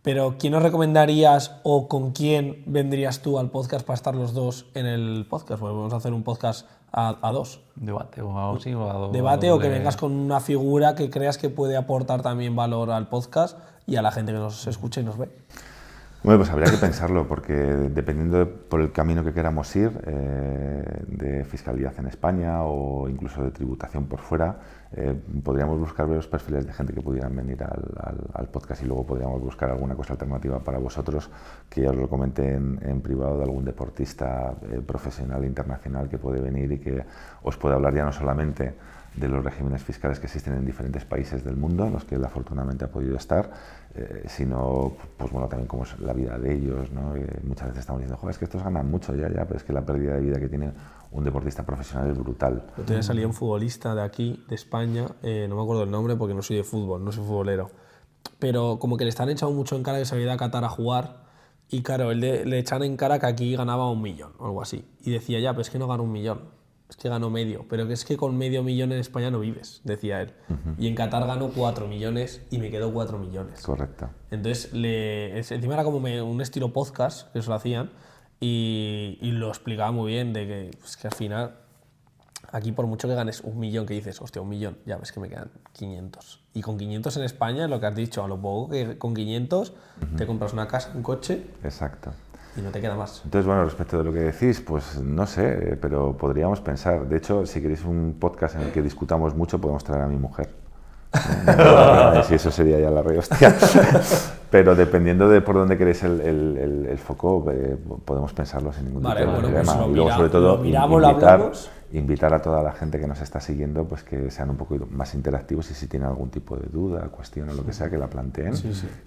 pero ¿quién nos recomendarías o con quién vendrías tú al podcast para estar los dos en el podcast? Porque vamos a hacer un podcast a dos. Debate o algo así, o a dos. Debate o que vengas con una figura que creas que puede aportar también valor al podcast y a la gente que nos escucha y nos ve. Bueno, pues habría que pensarlo, porque dependiendo por el camino que queramos ir, de fiscalidad en España o incluso de tributación por fuera, podríamos buscar varios perfiles de gente que pudieran venir al podcast y luego podríamos buscar alguna cosa alternativa para vosotros, que ya os lo comenté en privado, de algún deportista profesional internacional que puede venir y que os puede hablar ya no solamente de los regímenes fiscales que existen en diferentes países del mundo, en los que él afortunadamente ha podido estar, sino pues bueno, también cómo es la vida de ellos, ¿no? Muchas veces estamos diciendo, joder, es que estos ganan mucho ya, pero es que la pérdida de vida que tiene un deportista profesional es brutal. El otro día salía un futbolista de aquí, de España, no me acuerdo el nombre porque no soy de fútbol, no soy futbolero, pero como que le están echando mucho en cara que se había ido a Qatar a jugar y claro, él le echan en cara que aquí ganaba 1 millón o algo así y decía, ya, pero es que no gano 1 millón. Es que gano medio, pero que es que con medio millón en España no vives, decía él. Y en Qatar gano 4 millones y me quedo 4 millones. Correcto. Entonces, encima era como un estilo podcast, que eso lo hacían, y lo explicaba muy bien, de que, pues, que al final, aquí por mucho que ganes 1 millón, que dices, hostia, 1 millón, ya ves que me quedan 500. Y con 500 en España, lo que has dicho, a lo poco que con 500 te compras una casa, un coche. Exacto. Y no te queda más. Entonces, bueno, respecto de lo que decís, pues no sé, pero podríamos pensar. De hecho, si queréis un podcast en el que discutamos mucho, podemos traer a mi mujer. Si eso sería ya la rehostia. Pero dependiendo de por dónde queréis el foco, podemos pensarlo sin ningún tipo de problema. Pues y luego, sobre todo, miramos, invitar a toda la gente que nos está siguiendo, pues que sean un poco más interactivos y si tienen algún tipo de duda, cuestión o lo que sea, que la planteen,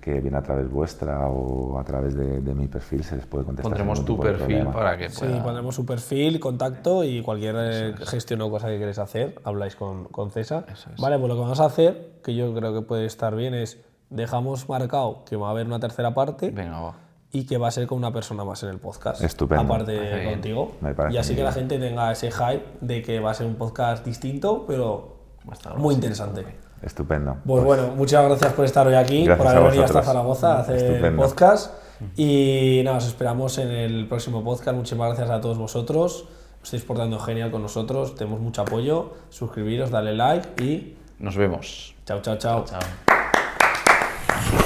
que viene a través vuestra o a través de mi perfil se les puede contestar. Pondremos tu perfil para que pueda... Sí, pondremos su perfil, contacto y cualquier gestión o cosa que queréis hacer, habláis con César. Vale, pues lo que vamos a hacer, que yo creo que puede estar bien, es dejamos marcado que va a haber una tercera parte. Venga, va. Y que va a ser con una persona más en el podcast. Estupendo. Aparte de contigo. Y así que la gente tenga ese hype de que va a ser un podcast distinto, pero muy interesante. Estupendo. Pues bueno, muchas gracias por estar hoy aquí, por haber venido hasta Zaragoza a hacer el podcast. Y nada, os esperamos en el próximo podcast. Muchísimas gracias a todos vosotros. Os estáis portando genial con nosotros. Tenemos mucho apoyo. Suscribiros, dale like y... Nos vemos. Chao, chao, chao. Chao.